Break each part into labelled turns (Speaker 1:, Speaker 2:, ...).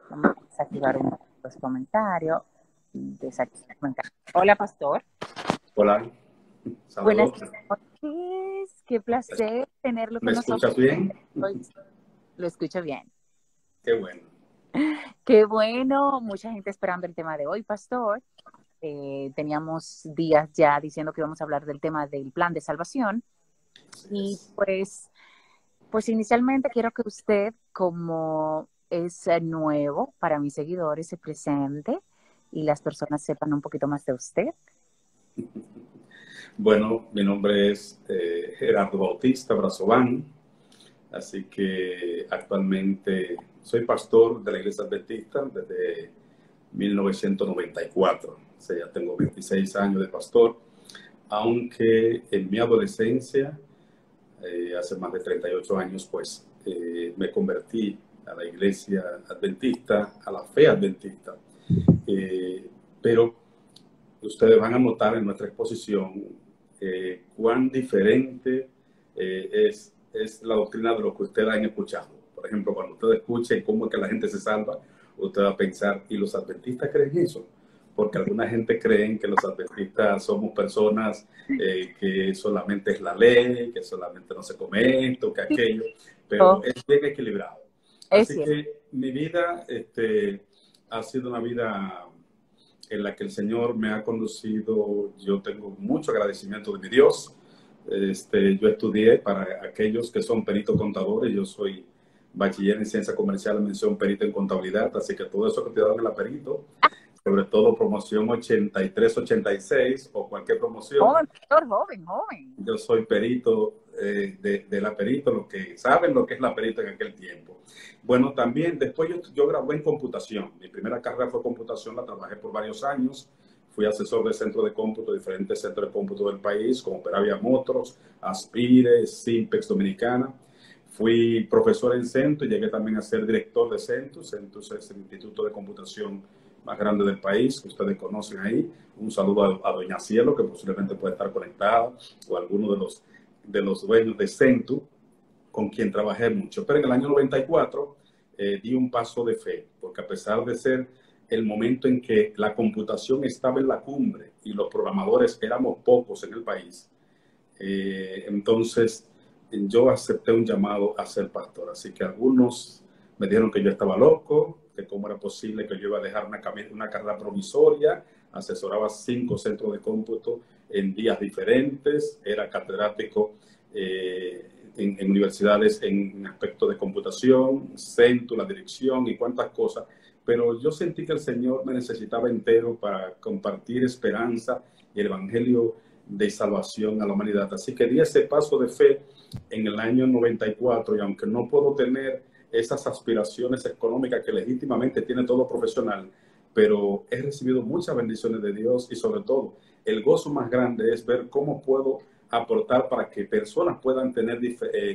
Speaker 1: Vamos a desactivar los comentarios. Hola, pastor.
Speaker 2: Hola,
Speaker 1: Buenas
Speaker 2: saludos.
Speaker 1: noches. Qué placer tenerlo
Speaker 2: ¿Me
Speaker 1: con nosotros
Speaker 2: escuchas bien?
Speaker 1: hoy. Lo escucho bien.
Speaker 2: Qué bueno.
Speaker 1: Qué bueno. Mucha gente esperando el tema de hoy, pastor. Teníamos días ya diciendo que íbamos a hablar del tema del plan de salvación.
Speaker 2: Así
Speaker 1: Y
Speaker 2: es.
Speaker 1: pues inicialmente quiero que usted, como es nuevo para mis seguidores, se presente y las personas sepan un poquito más de usted.
Speaker 2: Bueno, mi nombre es Gerardo Bautista Brazován, así que actualmente soy pastor de la Iglesia Adventista desde 1994. O sea, ya tengo 26 años de pastor, aunque en mi adolescencia, hace más de 38 años, pues me convertí a la Iglesia Adventista, a la fe adventista. Pero ustedes van a notar en nuestra exposición cuán diferente es la doctrina de lo que ustedes han escuchado. Por ejemplo, cuando ustedes escuchen cómo es que la gente se salva, usted va a pensar, ¿y los adventistas creen eso? Porque alguna gente cree que los adventistas somos personas que solamente es la ley, que solamente no se come esto, que
Speaker 1: Sí,
Speaker 2: aquello, pero
Speaker 1: oh,
Speaker 2: es bien equilibrado.
Speaker 1: es
Speaker 2: Así
Speaker 1: cierto.
Speaker 2: que mi vida ha sido una vida en la que el Señor me ha conducido. Yo tengo mucho agradecimiento de mi Dios. Yo estudié para aquellos que son peritos contadores. Yo soy bachiller en ciencia comercial, mención perito en contabilidad, así que todo eso que te dan en la perito, sobre todo promoción 83, 86 o cualquier promoción,
Speaker 1: Joven, pastor, joven, joven.
Speaker 2: yo soy perito de la perito, los que saben lo que es la perito en aquel tiempo. Bueno, también después yo gradué en computación. Mi primera carrera fue computación, la trabajé por varios años. Fui asesor de centro de cómputo, diferentes centros de cómputo del país, como Peravia Motors, Aspire, Simpex Dominicana. Fui profesor en Centus y llegué también a ser director de Centus. Centus es el instituto de computación más grande del país, que ustedes conocen ahí. Un saludo a doña Cielo, que posiblemente puede estar conectada, o alguno de los dueños de Centus, con quien trabajé mucho. Pero en el año 94 di un paso de fe, porque a pesar de ser el momento en que la computación estaba en la cumbre y los programadores éramos pocos en el país, entonces yo acepté un llamado a ser pastor. Así que algunos me dijeron que yo estaba loco, que cómo era posible que yo iba a dejar una carrera provisoria. Asesoraba 5 centros de cómputo en días diferentes, era catedrático en universidades en aspecto de computación, centro, la dirección y cuantas cosas, pero yo sentí que el Señor me necesitaba entero para compartir esperanza y el Evangelio de salvación a la humanidad. Así que di ese paso de fe en el año 94 y aunque no puedo tener esas aspiraciones económicas que legítimamente tiene todo profesional, pero he recibido muchas bendiciones de Dios y sobre todo el gozo más grande es ver cómo puedo aportar para que personas puedan tener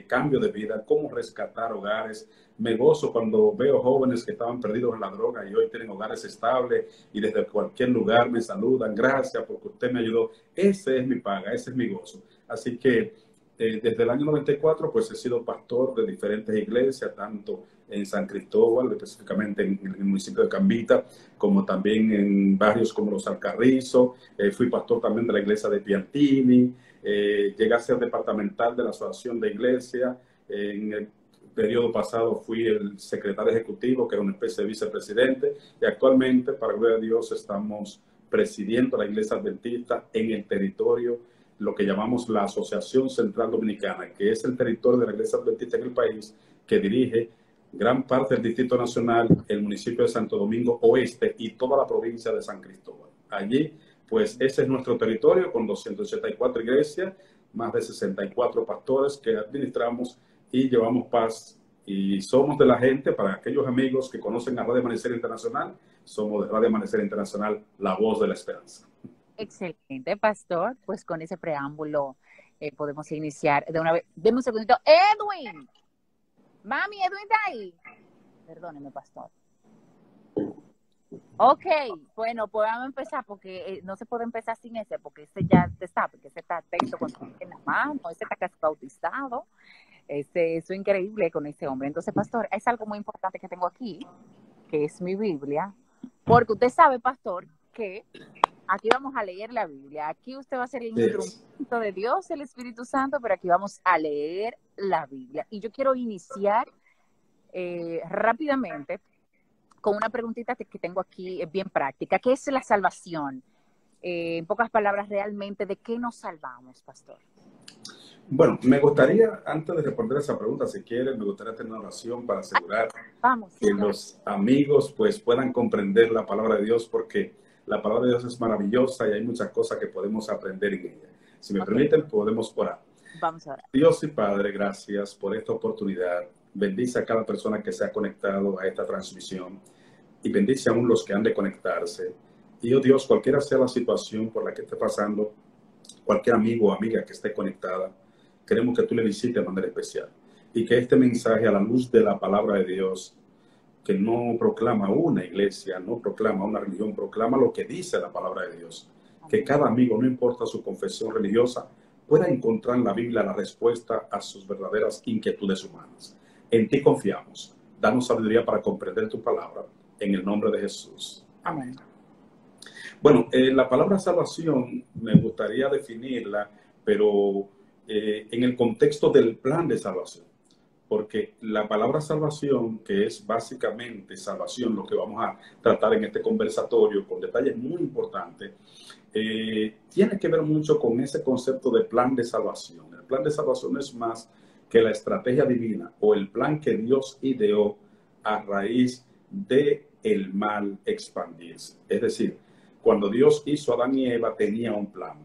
Speaker 2: cambio de vida, cómo rescatar hogares. Me gozo cuando veo jóvenes que estaban perdidos en la droga y hoy tienen hogares estables y desde cualquier lugar me saludan. Gracias porque usted me ayudó. Ese es mi paga, ese es mi gozo. Así que desde el año 94 pues he sido pastor de diferentes iglesias, tanto en San Cristóbal, específicamente en el municipio de Cambita, como también en barrios como Los Alcarrizos. Fui pastor también de la iglesia de Piantini. Llegué a ser departamental de la Asociación de Iglesias. En el periodo pasado fui el secretario ejecutivo, que es una especie de vicepresidente, y actualmente, para gloria de Dios, estamos presidiendo la Iglesia Adventista en el territorio, lo que llamamos la Asociación Central Dominicana, que es el territorio de la Iglesia Adventista en el país, que dirige gran parte del Distrito Nacional, el municipio de Santo Domingo Oeste y toda la provincia de San Cristóbal. Allí, pues ese es nuestro territorio con 284 iglesias, más de 64 pastores que administramos y llevamos paz. Y somos de la gente, para aquellos amigos que conocen a Radio Amanecer Internacional, somos de Radio Amanecer Internacional, la voz de la esperanza.
Speaker 1: Excelente, pastor. Pues con ese preámbulo podemos iniciar de una vez. Deme un segundito. Edwin, mami, Edwin está ahí. Perdóneme, pastor. Ok, bueno, pues vamos a empezar porque no se puede empezar sin ese, porque ese ya te está, porque ese está atento con en la mano, ese está casi bautizado. Eso es increíble con ese hombre. Entonces, pastor, es algo muy importante que tengo aquí. que es mi Biblia, porque usted sabe, pastor, que aquí vamos a leer la Biblia. Aquí usted va a ser el instrumento de Dios, el Espíritu Santo, pero aquí vamos a leer la Biblia. Y yo quiero iniciar rápidamente con una preguntita que tengo aquí bien práctica. ¿Qué es la salvación? En pocas palabras, realmente, ¿de qué nos salvamos, pastor?
Speaker 2: Bueno, me gustaría, antes de responder esa pregunta, si quieren, me gustaría tener una oración para asegurar que los amigos pues puedan comprender la palabra de Dios, porque la palabra de Dios es maravillosa y hay muchas cosas que podemos aprender en ella. Si me permiten, podemos orar.
Speaker 1: Vamos a orar.
Speaker 2: Dios y Padre, gracias por esta oportunidad. Bendice a cada persona que se ha conectado a esta transmisión y bendice aún los que han de conectarse. Y, oh Dios, cualquiera sea la situación por la que esté pasando, cualquier amigo o amiga que esté conectada, queremos que tú le visites de manera especial y que este mensaje, a la luz de la palabra de Dios, que no proclama una iglesia, no proclama una religión, proclama lo que dice la palabra de Dios. Que cada amigo, no importa su confesión religiosa, pueda encontrar en la Biblia la respuesta a sus verdaderas inquietudes humanas. En ti confiamos. Danos sabiduría para comprender tu palabra. En el nombre de Jesús. Amén. Bueno, la palabra salvación me gustaría definirla, pero en el contexto del plan de salvación. Porque la palabra salvación, que es básicamente salvación, lo que vamos a tratar en este conversatorio con detalles muy importantes, tiene que ver mucho con ese concepto de plan de salvación. El plan de salvación es más que la estrategia divina o el plan que Dios ideó a raíz de el mal expandirse. Es decir, cuando Dios hizo a Adán y Eva tenía un plan.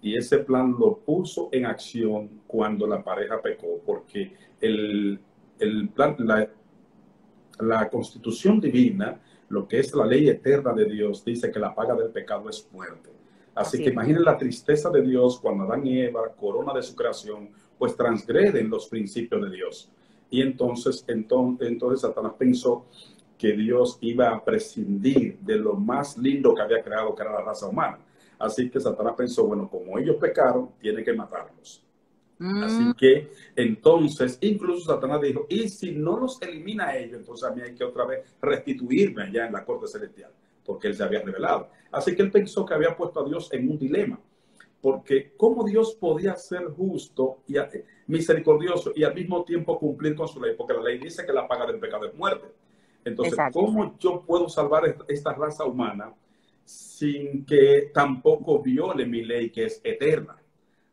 Speaker 2: Y ese plan lo puso en acción cuando la pareja pecó, porque el plan, la constitución divina, lo que es la ley eterna de Dios, dice que la paga del pecado es muerte. Así que imaginen la tristeza de Dios cuando Adán y Eva, corona de su creación, pues transgreden los principios de Dios. Y entonces Satanás pensó que Dios iba a prescindir de lo más lindo que había creado, que era la raza humana. Así que Satanás pensó, bueno, como ellos pecaron, tiene que matarlos. Así que entonces, incluso Satanás dijo, y si no los elimina a ellos, entonces a mí hay que otra vez restituirme allá en la corte celestial, porque él se había revelado. Así que él pensó que había puesto a Dios en un dilema, porque ¿cómo Dios podía ser justo y misericordioso y al mismo tiempo cumplir con su ley? Porque la ley dice que la paga del pecado es muerte. Entonces, exacto, ¿cómo yo puedo salvar esta raza humana sin que tampoco viole mi ley, que es eterna?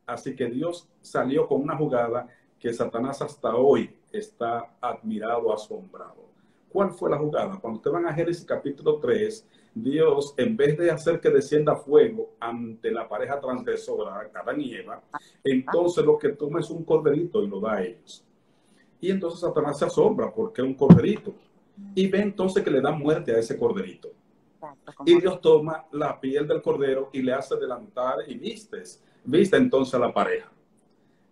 Speaker 2: Así que Dios salió con una jugada que Satanás hasta hoy está admirado, asombrado. ¿Cuál fue la jugada? Cuando ustedes van a Génesis capítulo 3, Dios, en vez de hacer que descienda fuego ante la pareja transgresora, Adán y Eva, entonces lo que toma es un corderito y lo da a ellos. Y entonces Satanás se asombra porque es un corderito. Y ve entonces que le da muerte a ese corderito. Y Dios toma la piel del cordero y le hace delantar y viste entonces a la pareja.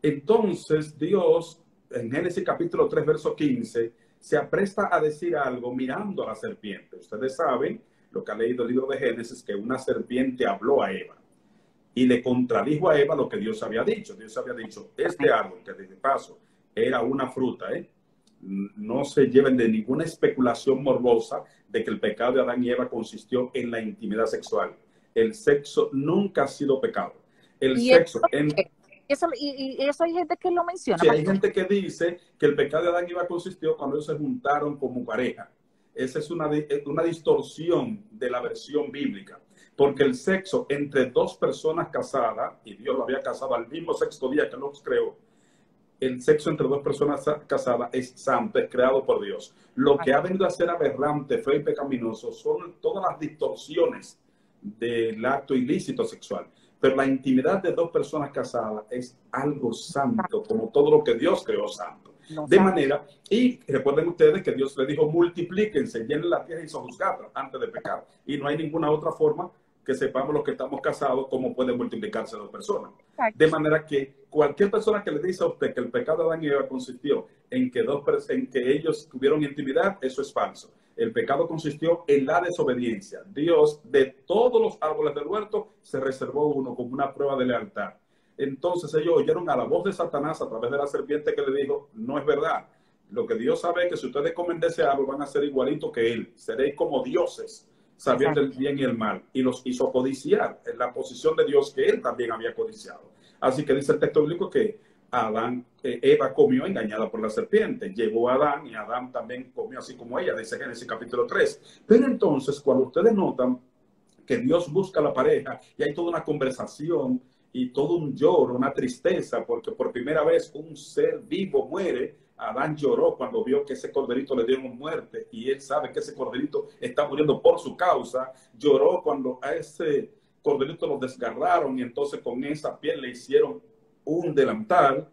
Speaker 2: Entonces Dios, en Génesis capítulo 3, verso 15, se apresta a decir algo mirando a la serpiente. Ustedes saben, lo que ha leído el libro de Génesis, que una serpiente habló a Eva y le contradijo a Eva lo que Dios había dicho. Dios había dicho, este árbol, que de paso era una fruta, no se lleven de ninguna especulación morbosa de que el pecado de Adán y Eva consistió en la intimidad sexual. El sexo nunca ha sido pecado. El sexo...
Speaker 1: Eso hay gente que lo menciona.
Speaker 2: Sí, hay gente que dice que el pecado de Adán y Eva consistió cuando ellos se juntaron como pareja. Esa es una distorsión de la versión bíblica. Porque el sexo entre dos personas casadas, y Dios lo había casado al mismo sexto día que los creó, el sexo entre dos personas casadas es santo, es creado por Dios. Lo que ha venido a ser aberrante, feo y pecaminoso son todas las distorsiones del acto ilícito sexual. Pero la intimidad de dos personas casadas es algo santo, como todo lo que Dios creó santo. De manera, y recuerden ustedes que Dios le dijo, multiplíquense, llenen la tierra y sojuzgadla antes de pecar. Y no hay ninguna otra forma que sepamos los que estamos casados cómo pueden multiplicarse dos personas. De manera que cualquier persona que le dice a usted que el pecado de Adán y Eva consistió en que ellos tuvieron intimidad, eso es falso. El pecado consistió en la desobediencia. Dios, de todos los árboles del huerto, se reservó uno como una prueba de lealtad. Entonces ellos oyeron a la voz de Satanás a través de la serpiente que le dijo, no es verdad. Lo que Dios sabe es que si ustedes comen de ese árbol van a ser igualitos que Él. Seréis como dioses, sabiendo el bien y el mal. Y los hizo codiciar en la posición de Dios que Él también había codiciado. Así que dice el texto bíblico que Eva comió engañada por la serpiente. Llegó a Adán y Adán también comió así como ella, dice Génesis capítulo 3. Pero entonces, cuando ustedes notan que Dios busca a la pareja y hay toda una conversación y todo un lloro, una tristeza, porque por primera vez un ser vivo muere. Adán lloró cuando vio que ese corderito le dieron muerte y él sabe que ese corderito está muriendo por su causa. Lloró cuando a ese corderito lo desgarraron y entonces con esa piel le hicieron un delantal.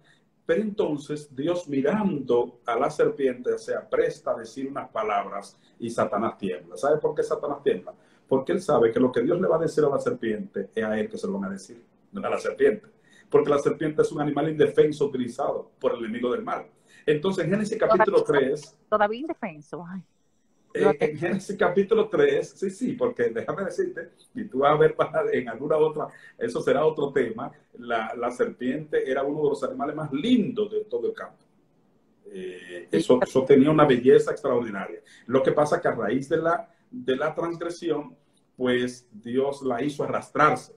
Speaker 2: Pero entonces Dios, mirando a la serpiente, se apresta a decir unas palabras y Satanás tiembla. ¿Sabe por qué Satanás tiembla? Porque él sabe que lo que Dios le va a decir a la serpiente es a él que se lo van a decir, no a la serpiente. Porque la serpiente es un animal indefenso utilizado por el enemigo del mal. Entonces, en Génesis capítulo 3...
Speaker 1: Todavía indefenso. Ay,
Speaker 2: en Génesis capítulo 3, sí, porque déjame decirte, y tú vas a ver en alguna otra, eso será otro tema, la serpiente era uno de los animales más lindos de todo el campo. Eso tenía una belleza extraordinaria. Lo que pasa que a raíz de la transgresión, pues Dios la hizo arrastrarse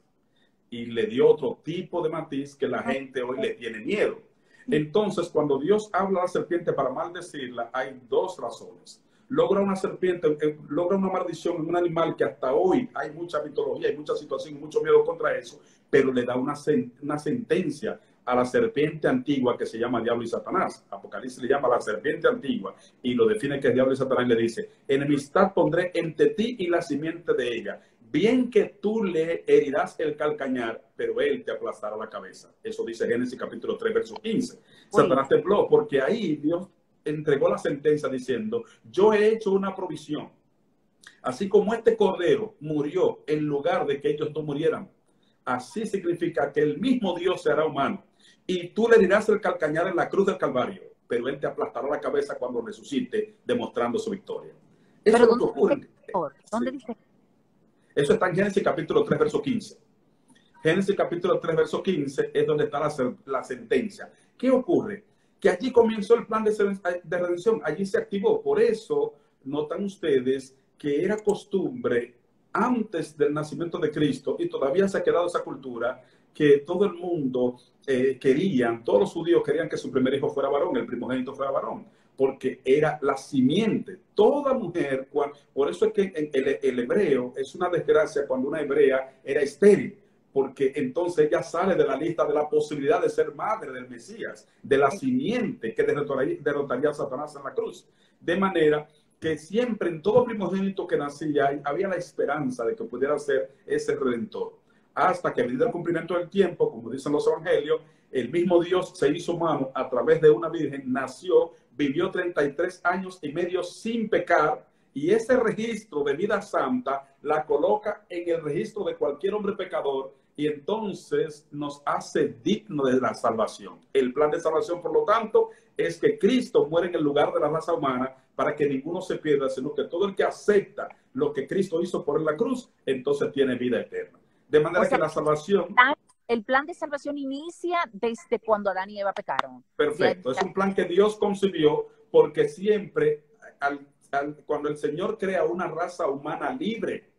Speaker 2: y le dio otro tipo de matiz que la gente hoy le tiene miedo. Entonces, cuando Dios habla a la serpiente para maldecirla, hay dos razones. Logra una serpiente, logra una maldición en un animal que hasta hoy hay mucha mitología, hay mucha situación, mucho miedo contra eso, pero le da una sentencia a la serpiente antigua que se llama Diablo y Satanás. Apocalipsis le llama la serpiente antigua y lo define que es Diablo y Satanás y le dice: enemistad pondré entre ti y la simiente de ella. Bien que tú le herirás el calcañar, pero él te aplastará la cabeza. Eso dice Génesis capítulo 3, verso 15. Satanás tembló porque ahí Dios entregó la sentencia diciendo: yo he hecho una provisión. Así como este cordero murió en lugar de que ellos no murieran, así significa que el mismo Dios se hará humano. Y tú le dirás el calcañar en la cruz del Calvario, pero él te aplastará la cabeza cuando resucite, demostrando su victoria. Eso es lo que ocurre.
Speaker 1: ¿Dónde dice?
Speaker 2: Eso está en Génesis capítulo 3, verso 15. Génesis capítulo 3, verso 15 es donde está la sentencia. ¿Qué ocurre? Que allí comenzó el plan de redención, allí se activó. Por eso notan ustedes que era costumbre antes del nacimiento de Cristo, y todavía se ha quedado esa cultura, que todo el mundo todos los judíos querían que su primer hijo fuera varón, el primogénito fuera varón, porque era la simiente. Toda mujer, por eso es que el hebreo es una desgracia cuando una hebrea era estéril, porque entonces ella sale de la lista de la posibilidad de ser madre del Mesías, de la simiente que derrotaría a Satanás en la cruz. De manera que siempre en todo primogénito que nacía había la esperanza de que pudiera ser ese redentor. Hasta que a medida del cumplimiento del tiempo, como dicen los evangelios, el mismo Dios se hizo humano a través de una virgen, nació, vivió 33 años y medio sin pecar, y ese registro de vida santa la coloca en el registro de cualquier hombre pecador, y entonces nos hace digno de la salvación. El plan de salvación, por lo tanto, es que Cristo muere en el lugar de la raza humana para que ninguno se pierda, sino que todo el que acepta lo que Cristo hizo por la cruz, entonces tiene vida eterna. De manera que la salvación...
Speaker 1: El plan de salvación inicia desde cuando Adán y Eva pecaron.
Speaker 2: Perfecto. Es un plan que Dios concibió porque siempre, cuando el Señor crea una raza humana libre,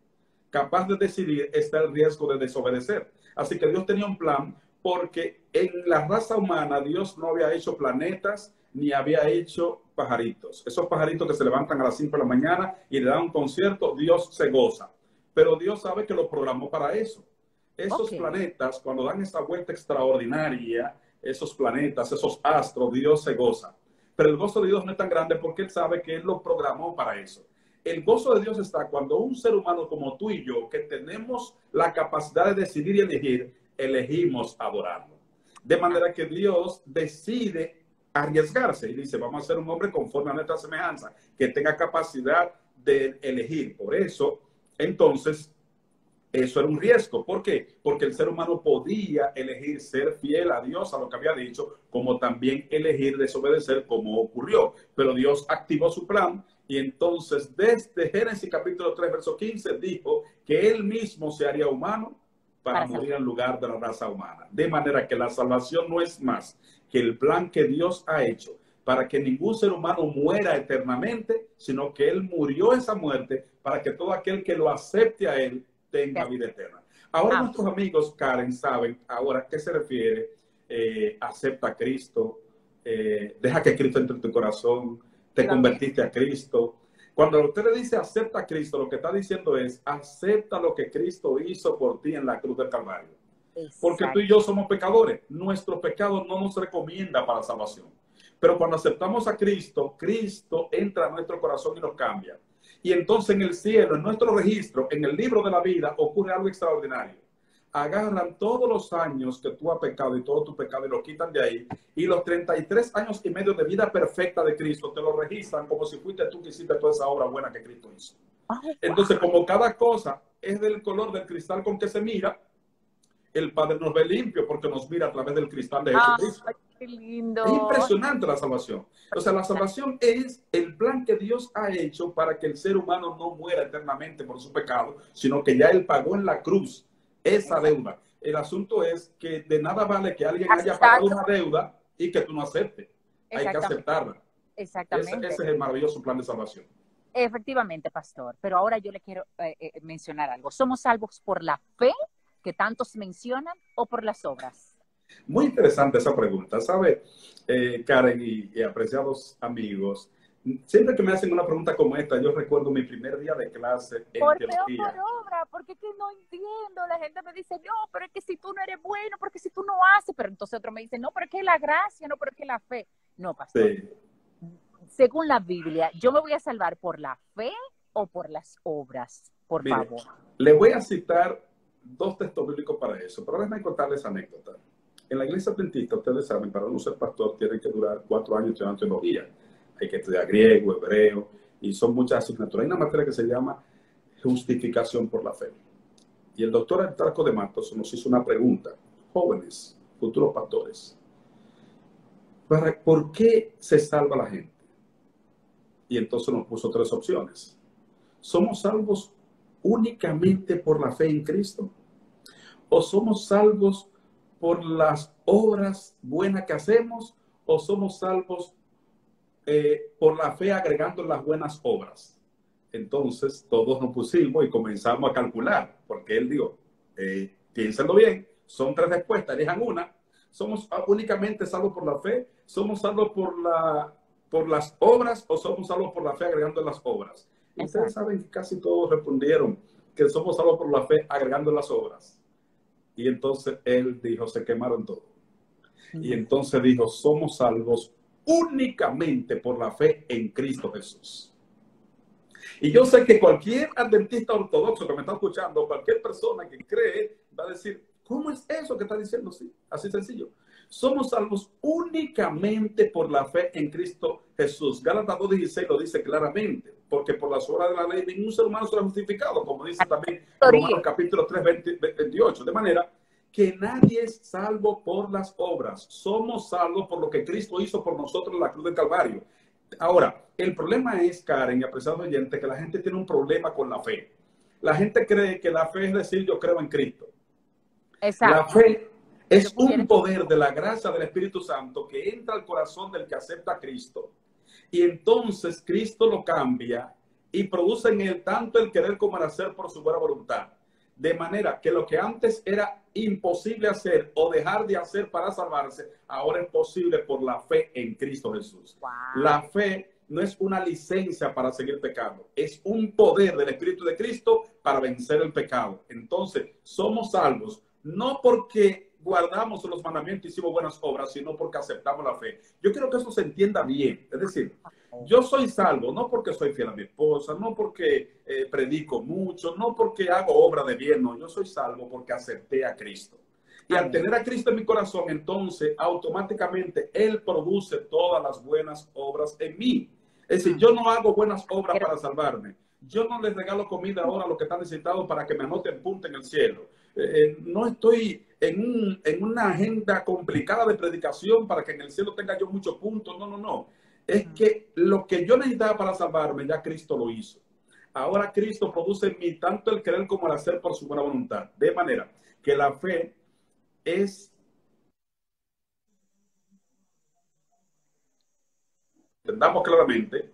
Speaker 2: capaz de decidir, está el riesgo de desobedecer. Así que Dios tenía un plan porque en la raza humana Dios no había hecho planetas ni había hecho pajaritos. Esos pajaritos que se levantan a las 5 de la mañana y le dan un concierto, Dios se goza. Pero Dios sabe que lo programó para eso. Esos planetas, cuando dan esa vuelta extraordinaria, esos planetas, esos astros, Dios se goza. Pero el gozo de Dios no es tan grande porque Él sabe que Él lo programó para eso. El gozo de Dios está cuando un ser humano como tú y yo, que tenemos la capacidad de decidir y elegir, elegimos adorarlo. De manera que Dios decide arriesgarse y dice: vamos a ser un hombre conforme a nuestra semejanza, que tenga capacidad de elegir. Por eso, entonces, eso era un riesgo. ¿Por qué? Porque el ser humano podía elegir ser fiel a Dios, a lo que había dicho, como también elegir desobedecer, como ocurrió. Pero Dios activó su plan y entonces desde Génesis capítulo 3, verso 15, dijo que Él mismo se haría humano para morir en lugar de la raza humana. De manera que la salvación no es más que el plan que Dios ha hecho para que ningún ser humano muera eternamente, sino que Él murió esa muerte para que todo aquel que lo acepte a Él tenga vida eterna. Ahora nuestros amigos, Karen, saben ahora a qué se refiere acepta a Cristo, deja que Cristo entre en tu corazón, te convertiste a Cristo. Cuando usted le dice acepta a Cristo, lo que está diciendo es acepta lo que Cristo hizo por ti en la cruz del Calvario. Exacto. Porque tú y yo somos pecadores. Nuestro pecado no nos recomienda para la salvación. Pero cuando aceptamos a Cristo, Cristo entra a nuestro corazón y nos cambia. Y entonces en el cielo, en nuestro registro, en el libro de la vida, ocurre algo extraordinario. Agarran todos los años que tú has pecado y todo tu pecado y lo quitan de ahí. Y los 33 años y medio de vida perfecta de Cristo te lo registran como si fuiste tú que hiciste toda esa obra buena que Cristo hizo. Entonces, como cada cosa es del color del cristal con que se mira, el Padre nos ve limpio porque nos mira a través del cristal de Jesucristo.
Speaker 1: ¡Qué lindo!
Speaker 2: Es impresionante la salvación. O sea, la salvación es el plan que Dios ha hecho para que el ser humano no muera eternamente por su pecado, sino que ya Él pagó en la cruz esa deuda. El asunto es que de nada vale que alguien haya pagado una deuda y que tú no aceptes. Hay que aceptarla.
Speaker 1: Exactamente.
Speaker 2: Ese es el maravilloso plan de salvación.
Speaker 1: Efectivamente, pastor. Pero ahora yo le quiero mencionar algo. ¿Somos salvos por la fe que tantos mencionan o por las obras?
Speaker 2: Muy interesante esa pregunta. ¿Sabe, Karen y apreciados amigos? Siempre que me hacen una pregunta como esta, yo recuerdo mi primer día de clase en
Speaker 1: por
Speaker 2: teología.
Speaker 1: Fe o por obra, porque es que no entiendo. La gente me dice, no, pero es que si tú no eres bueno, porque si tú no haces, pero entonces otro me dice, no, pero es que la gracia, no, pero es que la fe. No, pastor. Sí. Según la Biblia, ¿yo me voy a salvar por la fe o por las obras? Por favor.
Speaker 2: Le voy a citar 2 textos bíblicos para eso, pero déjenme contarles anécdota. En la iglesia adventista, ustedes saben, para uno ser pastor tienen que durar 4 años estudiando teología. Hay que estudiar griego, hebreo, y son muchas asignaturas. Hay una materia que se llama justificación por la fe. Y el doctor Artarco de Matos nos hizo una pregunta. Jóvenes, futuros pastores, ¿por qué se salva la gente? Y entonces nos puso 3 opciones. ¿Somos salvos únicamente por la fe en Cristo? ¿O somos salvos por las obras buenas que hacemos? ¿O somos salvos por la fe agregando las buenas obras? Entonces todos nos pusimos y comenzamos a calcular, porque él dijo, piénsenlo bien, son 3 respuestas, elijan una. ¿Somos únicamente salvos por la fe? ¿Somos salvos por las obras o somos salvos por la fe agregando las obras? Y ustedes saben que casi todos respondieron que somos salvos por la fe agregando las obras. Y entonces él dijo, se quemaron todos. Y entonces dijo, somos salvos únicamente por la fe en Cristo Jesús. Y yo sé que cualquier adventista ortodoxo que me está escuchando, cualquier persona que cree, va a decir, ¿cómo es eso que está diciendo? Sí, así sencillo. Somos salvos únicamente por la fe en Cristo Jesús. Gálatas 2:16 lo dice claramente, porque por las obras de la ley ningún ser humano será justificado, como dice también Romanos capítulo 3, 28. De manera que nadie es salvo por las obras. Somos salvos por lo que Cristo hizo por nosotros en la cruz del Calvario. Ahora, el problema es, Karen y apreciado oyente, que la gente tiene un problema con la fe. La gente cree que la fe es decir, yo creo en Cristo. Exacto. La fe es un poder de la gracia del Espíritu Santo que entra al corazón del que acepta a Cristo. Y entonces Cristo lo cambia y produce en él tanto el querer como el hacer por su buena voluntad. De manera que lo que antes era imposible hacer o dejar de hacer para salvarse, ahora es posible por la fe en Cristo Jesús. Wow. La fe no es una licencia para seguir pecando, es un poder del Espíritu de Cristo para vencer el pecado. Entonces, somos salvos no porque guardamos los mandamientos y hicimos buenas obras, sino porque aceptamos la fe. Yo quiero que eso se entienda bien. Es decir, yo soy salvo no porque soy fiel a mi esposa, no porque predico mucho, no porque hago obra de bien, no. Yo soy salvo porque acepté a Cristo. Y al tener a Cristo en mi corazón, entonces automáticamente Él produce todas las buenas obras en mí. Es decir, yo no hago buenas obras para salvarme. Yo no les regalo comida ahora a los que están necesitados para que me anoten punta en el cielo. No estoy en una agenda complicada de predicación para que en el cielo tenga yo muchos puntos. No, no, no. Es que lo que yo necesitaba para salvarme, ya Cristo lo hizo. Ahora Cristo produce en mí tanto el querer como el hacer por su buena voluntad. De manera que la fe es entendamos claramente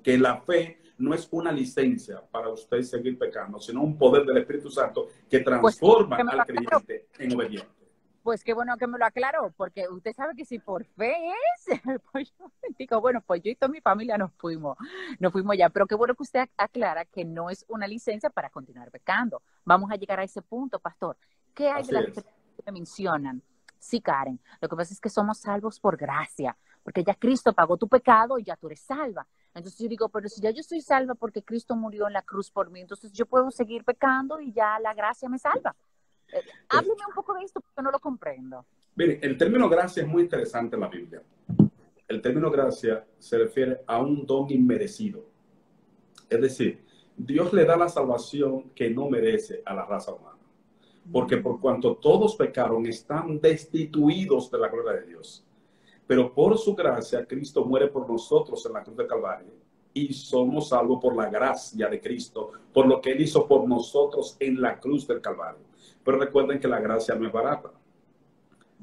Speaker 2: que la fe no es una licencia para usted seguir pecando, sino un poder del Espíritu Santo que
Speaker 1: Pues,
Speaker 2: transforma
Speaker 1: que me lo
Speaker 2: al
Speaker 1: aclaró.
Speaker 2: creyente en obediente.
Speaker 1: Pues qué bueno que me lo aclaró, porque usted sabe que si por fe es, pues yo digo, bueno, pues yo y toda mi familia nos fuimos ya, pero qué bueno que usted aclara que no es una licencia para continuar pecando. Vamos a llegar a ese punto, pastor. ¿Qué hay de
Speaker 2: Así
Speaker 1: las
Speaker 2: es.
Speaker 1: que mencionan? Sí, Karen, lo que pasa es que somos salvos por gracia, porque ya Cristo pagó tu pecado y ya tú eres salva. Entonces yo digo, pero si ya yo soy salva porque Cristo murió en la cruz por mí, entonces yo puedo seguir pecando y ya la gracia me salva. Hábleme un poco de esto porque no lo comprendo.
Speaker 2: Mire, el término gracia es muy interesante en la Biblia. El término gracia se refiere a un don inmerecido. Es decir, Dios le da la salvación que no merece a la raza humana. Porque por cuanto todos pecaron, están destituidos de la gloria de Dios. Pero por su gracia, Cristo muere por nosotros en la cruz de Calvario. Y somos salvos por la gracia de Cristo, por lo que Él hizo por nosotros en la cruz del Calvario. Pero recuerden que la gracia no es barata.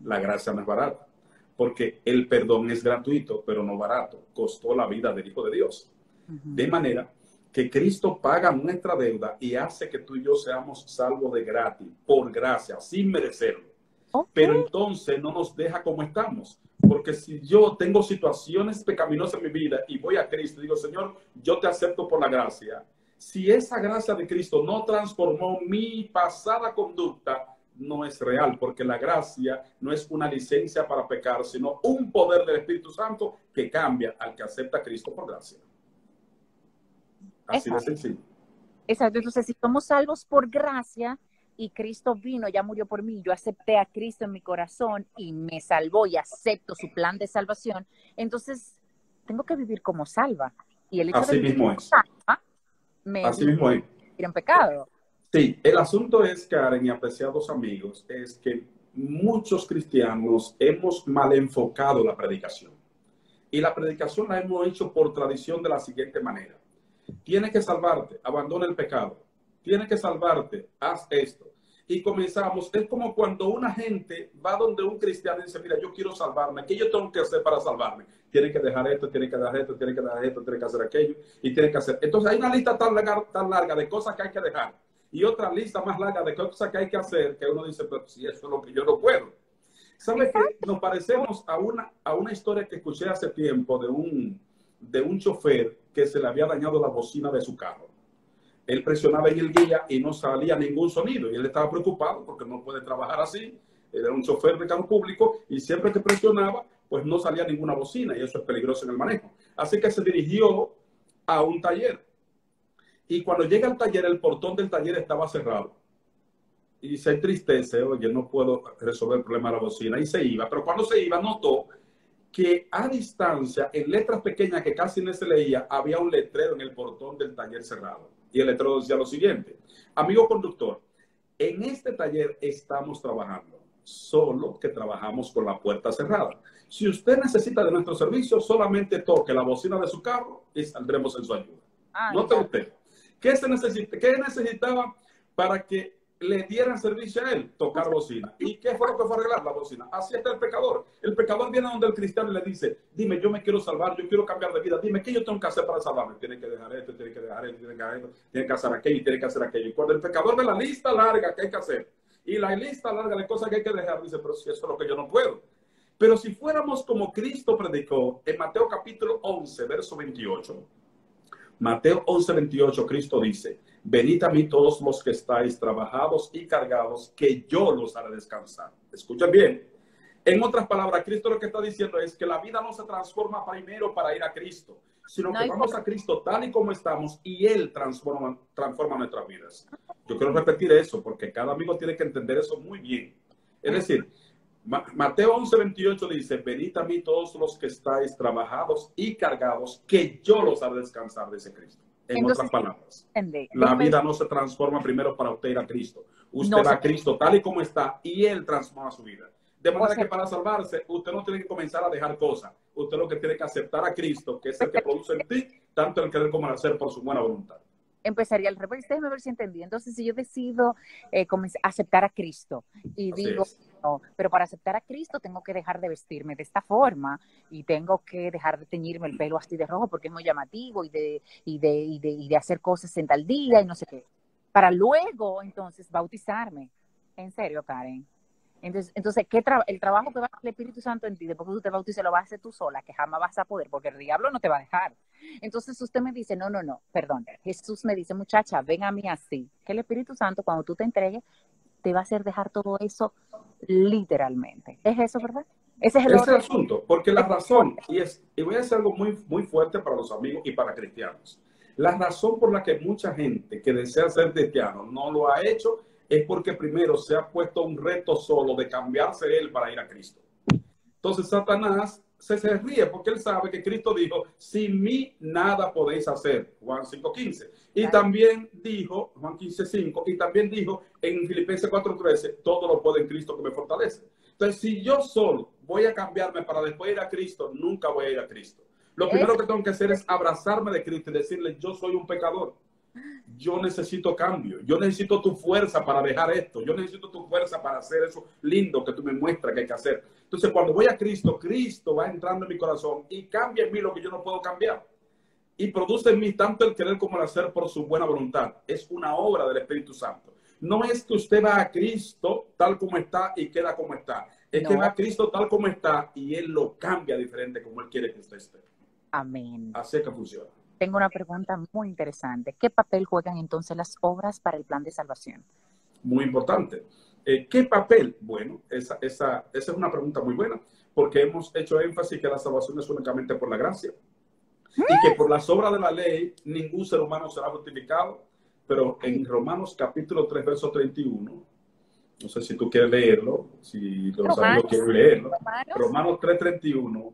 Speaker 2: La gracia no es barata. Porque el perdón es gratuito, pero no barato. Costó la vida del Hijo de Dios. De manera que Cristo paga nuestra deuda y hace que tú y yo seamos salvos de gratis, por gracia, sin merecerlo.
Speaker 1: Okay.
Speaker 2: Pero entonces no nos deja como estamos. Porque si yo tengo situaciones pecaminosas en mi vida y voy a Cristo y digo, Señor, yo te acepto por la gracia. Si esa gracia de Cristo no transformó mi pasada conducta, no es real, porque la gracia no es una licencia para pecar, sino un poder del Espíritu Santo que cambia al que acepta a Cristo por gracia. Así de sencillo.
Speaker 1: Exacto. Entonces, si somos salvos por gracia y Cristo vino, ya murió por mí, yo acepté a Cristo en mi corazón y me salvó y acepto su plan de salvación, entonces tengo que vivir como salva. Y el hecho
Speaker 2: Así
Speaker 1: de vivir
Speaker 2: mismo
Speaker 1: como
Speaker 2: es.
Speaker 1: salva me
Speaker 2: Así mismo es.
Speaker 1: vivir en pecado.
Speaker 2: Sí, el asunto es, Karen y apreciados amigos, es que muchos cristianos hemos mal enfocado la predicación. Y la predicación la hemos hecho por tradición de la siguiente manera. Tienes que salvarte, abandona el pecado. Tienes que salvarte, haz esto. Y comenzamos, es como cuando una gente va donde un cristiano y dice, mira, yo quiero salvarme, ¿qué yo tengo que hacer para salvarme? Tiene que dejar esto, tiene que dejar esto, tiene que dejar esto, tiene que hacer aquello, y tiene que hacer. Entonces hay una lista tan larga de cosas que hay que dejar, y otra lista más larga de cosas que hay que hacer, que uno dice, pero si eso es lo que yo no puedo. ¿Sabes qué? Nos parecemos a una historia que escuché hace tiempo de un chofer que se le había dañado la bocina de su carro. Él presionaba en el guía y no salía ningún sonido. Y él estaba preocupado porque no puede trabajar así. Él era un chofer de carro público y siempre que presionaba, pues no salía ninguna bocina y eso es peligroso en el manejo. Así que se dirigió a un taller. Y cuando llega al taller, el portón del taller estaba cerrado. Y se entristece, oye, no puedo resolver el problema de la bocina. Y se iba. Pero cuando se iba, notó que a distancia, en letras pequeñas que casi no se leía, había un letrero en el portón del taller cerrado. Y el letrero decía lo siguiente: amigo conductor, en este taller estamos trabajando, solo que trabajamos con la puerta cerrada. Si usted necesita de nuestro servicio, solamente toque la bocina de su carro y saldremos en su ayuda. Note usted, ¿qué necesitaba para que le dieran servicio a él? Tocar bocina. ¿Y qué fue lo que fue a arreglar? La bocina. Así está el pecador. El pecador viene donde el cristiano y le dice, dime, yo me quiero salvar, yo quiero cambiar de vida, dime, ¿qué yo tengo que hacer para salvarme? Tiene que dejar esto, tiene que dejar esto, tiene que dejar esto, tiene que hacer aquello y tiene que hacer aquello. Y cuando el pecador ve la lista larga que hay que hacer y la lista larga de cosas que hay que dejar, dice, pero si eso es lo que yo no puedo. Pero si fuéramos como Cristo predicó en Mateo capítulo 11, verso 28, Mateo 11, 28, Cristo dice, venid a mí todos los que estáis trabajados y cargados, que yo los haré descansar. Escuchen bien. En otras palabras, Cristo lo que está diciendo es que la vida no se transforma primero para ir a Cristo, sino que vamos a Cristo tal y como estamos y Él transforma nuestras vidas. Yo quiero repetir eso porque cada amigo tiene que entender eso muy bien. Es decir, Mateo 11, 28 dice, venid a mí todos los que estáis trabajados y cargados, que yo los haré descansar, dice Cristo. En otras palabras, la vida no se transforma primero para usted ir a Cristo. Usted va a Cristo tal y como está y Él transforma su vida. De manera que para salvarse, usted no tiene que comenzar a dejar cosas. Usted lo que tiene que aceptar a Cristo, que es el que produce en ti, tanto el querer como el hacer por su buena voluntad.
Speaker 1: empezaría al revés. Déjeme ver si entendí. Entonces, si yo decido aceptar a Cristo y
Speaker 2: Así
Speaker 1: digo,
Speaker 2: es.
Speaker 1: no, pero para aceptar a Cristo tengo que dejar de vestirme de esta forma y tengo que dejar de teñirme el pelo así de rojo porque es muy llamativo y de hacer cosas en tal día y no sé qué. Para luego, entonces, bautizarme. En serio, Karen. Entonces el trabajo que va a hacer el Espíritu Santo en ti, después que tú te bautices, lo vas a hacer tú sola, que jamás vas a poder, porque el diablo no te va a dejar. Entonces usted me dice, no, perdón. Jesús me dice, muchacha, ven a mí así. Que el Espíritu Santo, cuando tú te entregues, te va a hacer dejar todo eso literalmente. ¿Es eso, verdad? Ese es el
Speaker 2: Ese es el
Speaker 1: orden.
Speaker 2: asunto, porque la razón, y voy a decir algo muy, muy fuerte para los amigos y para cristianos, la razón por la que mucha gente que desea ser cristiano no lo ha hecho es porque primero se ha puesto un reto solo de cambiarse él para ir a Cristo. Entonces Satanás se ríe porque él sabe que Cristo dijo, sin mí nada podéis hacer, Juan 5:15. Y también dijo, Juan 15:5, y también dijo en Filipenses 4:13, todo lo puedo en Cristo que me fortalece. Entonces, si yo solo voy a cambiarme para después ir a Cristo, nunca voy a ir a Cristo. Lo primero que tengo que hacer es abrazarme de Cristo y decirle, yo soy un pecador. Yo necesito cambio, yo necesito tu fuerza para dejar esto, yo necesito tu fuerza para hacer eso lindo que tú me muestras que hay que hacer. Entonces, cuando voy a Cristo, Cristo va entrando en mi corazón y cambia en mí lo que yo no puedo cambiar. Y produce en mí tanto el querer como el hacer por su buena voluntad. Es una obra del Espíritu Santo. No es que usted va a Cristo tal como está y queda como está. Es que va a Cristo tal como está y Él lo cambia diferente como Él quiere que usted esté.
Speaker 1: Amén.
Speaker 2: Así es que funciona.
Speaker 1: Tengo una pregunta muy interesante. ¿Qué papel juegan entonces las obras para el plan de salvación?
Speaker 2: Muy importante. ¿Qué papel? Bueno, esa es una pregunta muy buena, porque hemos hecho énfasis que la salvación es únicamente por la gracia y que por las obras de la ley ningún ser humano será justificado, pero en Romanos capítulo 3, verso 31, no sé si tú quieres leerlo, si los amigos quieren leerlo, Romanos 3:31.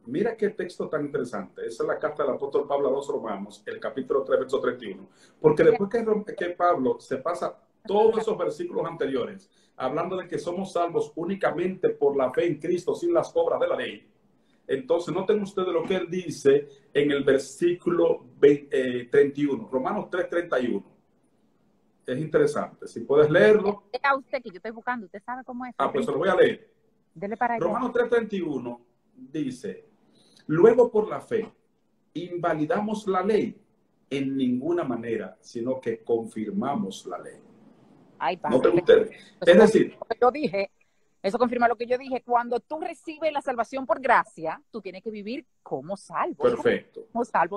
Speaker 2: Mira qué texto tan interesante. Esa es la carta del apóstol Pablo a los Romanos, el capítulo 3, verso 31. Porque después que Pablo se pasa todos esos versículos anteriores, hablando de que somos salvos únicamente por la fe en Cristo, sin las obras de la ley. Entonces, noten ustedes lo que él dice en el versículo 31, Romanos 3:31. Es interesante. Si puedes leerlo.
Speaker 1: A usted que yo estoy buscando, usted sabe cómo es.
Speaker 2: Pues se lo voy a leer.
Speaker 1: Dele para allá.
Speaker 2: Romanos 3:31 dice, luego por la fe invalidamos la ley en ninguna manera, sino que confirmamos la ley.
Speaker 1: Ay,
Speaker 2: Noten ustedes. Es decir,
Speaker 1: yo dije, eso confirma lo que yo dije. Cuando tú recibes la salvación por gracia, tú tienes que vivir como salvo.
Speaker 2: Perfecto.
Speaker 1: Como salvo.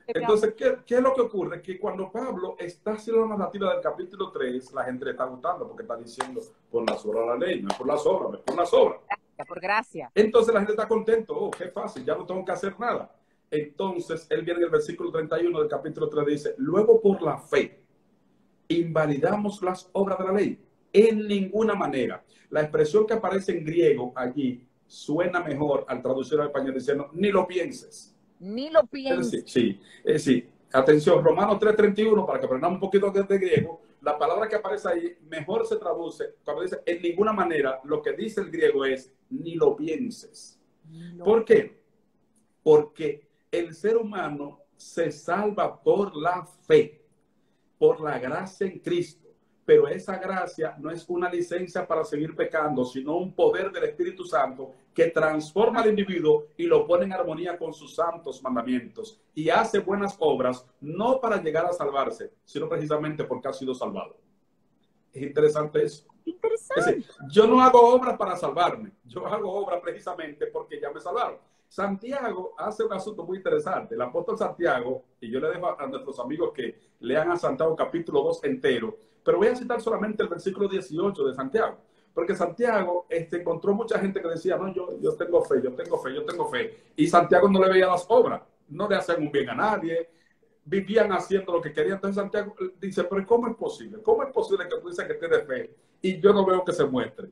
Speaker 2: Entonces ¿qué es lo que ocurre? Que cuando Pablo está haciendo la narrativa del capítulo 3, la gente le está gustando porque está diciendo por las obras de la ley, no es por las obras, no es por las obras.
Speaker 1: Por gracia.
Speaker 2: Entonces la gente está contento, oh, qué fácil, ya no tengo que hacer nada. Entonces él viene en el versículo 31 del capítulo 3, dice, luego por la fe invalidamos las obras de la ley. En ninguna manera. La expresión que aparece en griego allí suena mejor al traducir al español diciendo, ni lo pienses.
Speaker 1: Ni lo pienses.
Speaker 2: Sí. Atención, Romanos 3:31, para que aprendamos un poquito de griego, la palabra que aparece ahí mejor se traduce, cuando dice en ninguna manera, lo que dice el griego es, ni lo pienses. ¿Por qué? Porque el ser humano se salva por la fe, por la gracia en Cristo. Pero esa gracia no es una licencia para seguir pecando, sino un poder del Espíritu Santo que transforma al individuo y lo pone en armonía con sus santos mandamientos y hace buenas obras, no para llegar a salvarse, sino precisamente porque ha sido salvado. Es interesante eso.
Speaker 1: Interesante.
Speaker 2: Es decir, yo no hago obras para salvarme, yo hago obras precisamente porque ya me salvaron. Santiago hace un asunto muy interesante. El apóstol Santiago, y yo le dejo a nuestros amigos que lean a Santiago capítulo 2 entero, pero voy a citar solamente el versículo 18 de Santiago, porque Santiago encontró mucha gente que decía, no, yo tengo fe, yo tengo fe, y Santiago no le veía las obras, no le hacían un bien a nadie, vivían haciendo lo que querían. Entonces Santiago dice, pero ¿cómo es posible? ¿Cómo es posible que tú dices que tienes fe y yo no veo que se muestre?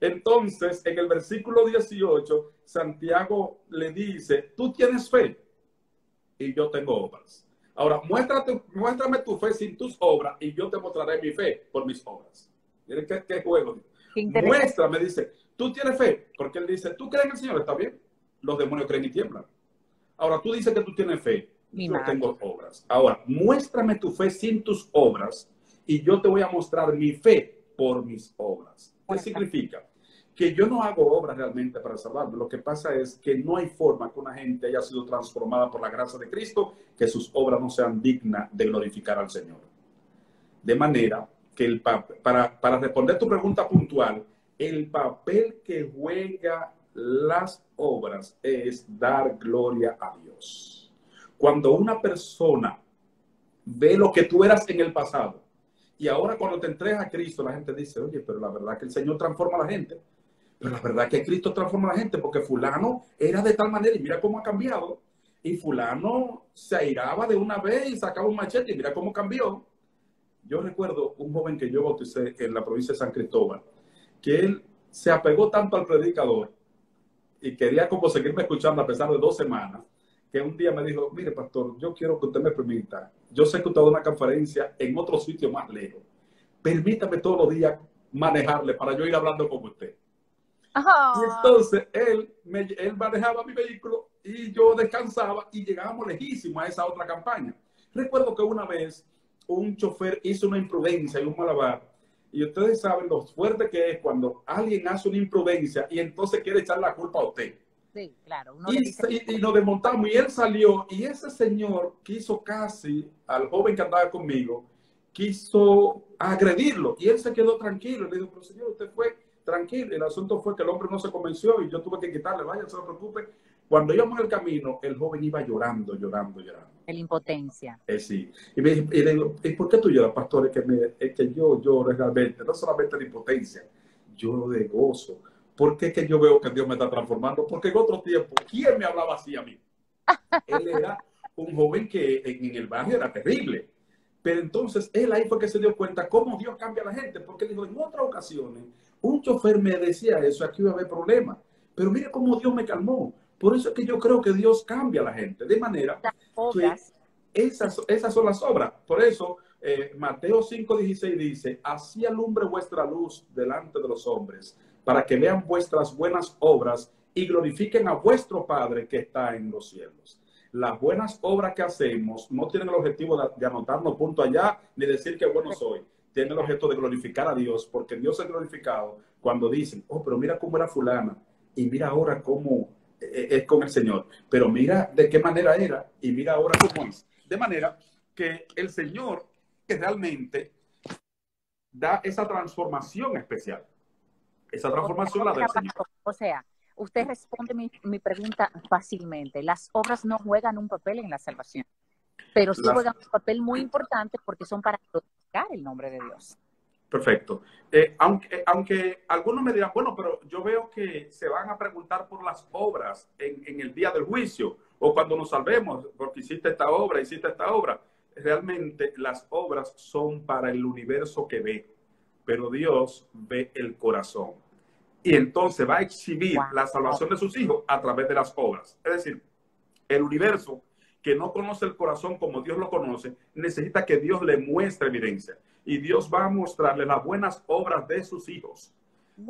Speaker 2: Entonces, en el versículo 18, Santiago le dice, tú tienes fe y yo tengo obras. Ahora, muéstrame tu fe sin tus obras y yo te mostraré mi fe por mis obras. Miren qué juego. Muéstrame, dice, tú tienes fe, porque él dice, tú crees en el Señor, ¿está bien? Los demonios creen y tiemblan. Ahora, tú dices que tú tienes fe, yo tengo obras. obras. Ahora, muéstrame tu fe sin tus obras y yo te voy a mostrar mi fe por mis obras. ¿Qué significa? Que yo no hago obras realmente para salvarme. Lo que pasa es que no hay forma que una gente haya sido transformada por la gracia de Cristo que sus obras no sean dignas de glorificar al Señor. De manera que para responder tu pregunta puntual, el papel que juega las obras es dar gloria a Dios. Cuando una persona ve lo que tú eras en el pasado y ahora cuando te entregas a Cristo, la gente dice, oye, pero la verdad que el Señor transforma a la gente. Pero la verdad que Cristo transforma a la gente porque fulano era de tal manera y mira cómo ha cambiado. Y fulano se airaba de una vez y sacaba un machete y mira cómo cambió. Yo recuerdo un joven que yo bauticé en la provincia de San Cristóbal, que él se apegó tanto al predicador y quería como seguirme escuchando a pesar de 2 semanas, que un día me dijo, mire pastor, yo quiero que usted me permita, yo sé que usted da una conferencia en otro sitio más lejos, permítame todos los días manejarle para yo ir hablando con usted. Y entonces él manejaba mi vehículo y yo descansaba y llegábamos lejísimos a esa otra campaña. Recuerdo que una vez un chofer hizo una imprudencia y un malabar. Y ustedes saben lo fuerte que es cuando alguien hace una imprudencia y entonces quiere echar la culpa a usted.
Speaker 1: Sí, claro.
Speaker 2: Y nos desmontamos y él salió y ese señor quiso casi al joven que andaba conmigo, quiso agredirlo y él se quedó tranquilo. Le dijo, pero señor, usted fue tranquilo. El asunto fue que el hombre no se convenció y yo tuve que quitarle, vaya, no se preocupe. Cuando íbamos en el camino, el joven iba llorando.
Speaker 1: La impotencia.
Speaker 2: Sí. Y le digo, ¿y por qué tú lloras, pastor? Es que yo lloro realmente, no solamente de impotencia, lloro de gozo. ¿Por qué es que yo veo que Dios me está transformando? Porque en otro tiempo, ¿quién me hablaba así a mí? Él era un joven que en el barrio era terrible. Pero entonces él ahí fue que se dio cuenta cómo Dios cambia a la gente. Porque dijo, en otras ocasiones, un chofer me decía eso, aquí iba a haber problemas. Pero mire cómo Dios me calmó. Por eso es que yo creo que Dios cambia a la gente. De manera que esas son las obras. Por eso Mateo 5:16 dice, así alumbre vuestra luz delante de los hombres, para que vean vuestras buenas obras y glorifiquen a vuestro Padre que está en los cielos. Las buenas obras que hacemos no tienen el objetivo de anotarnos punto allá, ni decir que bueno soy. Tienen el objeto de glorificar a Dios, porque Dios es glorificado cuando dicen, oh, pero mira cómo era fulana, y mira ahora cómo es con el Señor. Pero mira de qué manera era, y mira ahora cómo es. De manera que el Señor que realmente da esa transformación especial. Esa transformación la del Señor.
Speaker 1: O sea, usted responde mi pregunta fácilmente. Las obras no juegan un papel en la salvación, pero sí juegan un papel muy importante porque son para glorificar el nombre de Dios.
Speaker 2: Perfecto. Aunque algunos me dirán, bueno, pero yo veo que se van a preguntar por las obras en el día del juicio o cuando nos salvemos, porque hiciste esta obra, hiciste esta obra. Realmente las obras son para el universo que ve, pero Dios ve el corazón. Y entonces va a exhibir la salvación de sus hijos a través de las obras. Es decir, el universo que no conoce el corazón como Dios lo conoce, necesita que Dios le muestre evidencia. Y Dios va a mostrarle las buenas obras de sus hijos.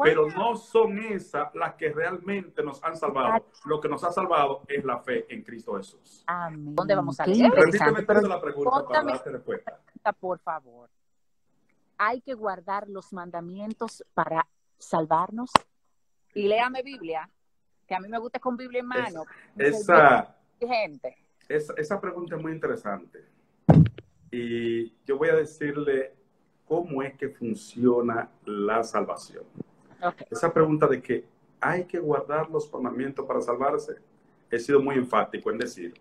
Speaker 2: Pero no son esas las que realmente nos han salvado. Lo que nos ha salvado es la fe en Cristo Jesús.
Speaker 1: Amén. ¿Dónde vamos a leer?
Speaker 2: Permíteme entonces la pregunta para darte respuesta.
Speaker 1: Por favor. ¿Hay que guardar los mandamientos para salvarnos? Y léame Biblia, que a mí me gusta con Biblia en mano.
Speaker 2: Esa pregunta es muy interesante. Y yo voy a decirle cómo es que funciona la salvación. Okay. Esa pregunta de que hay que guardar los mandamientos para salvarse, he sido muy enfático en decir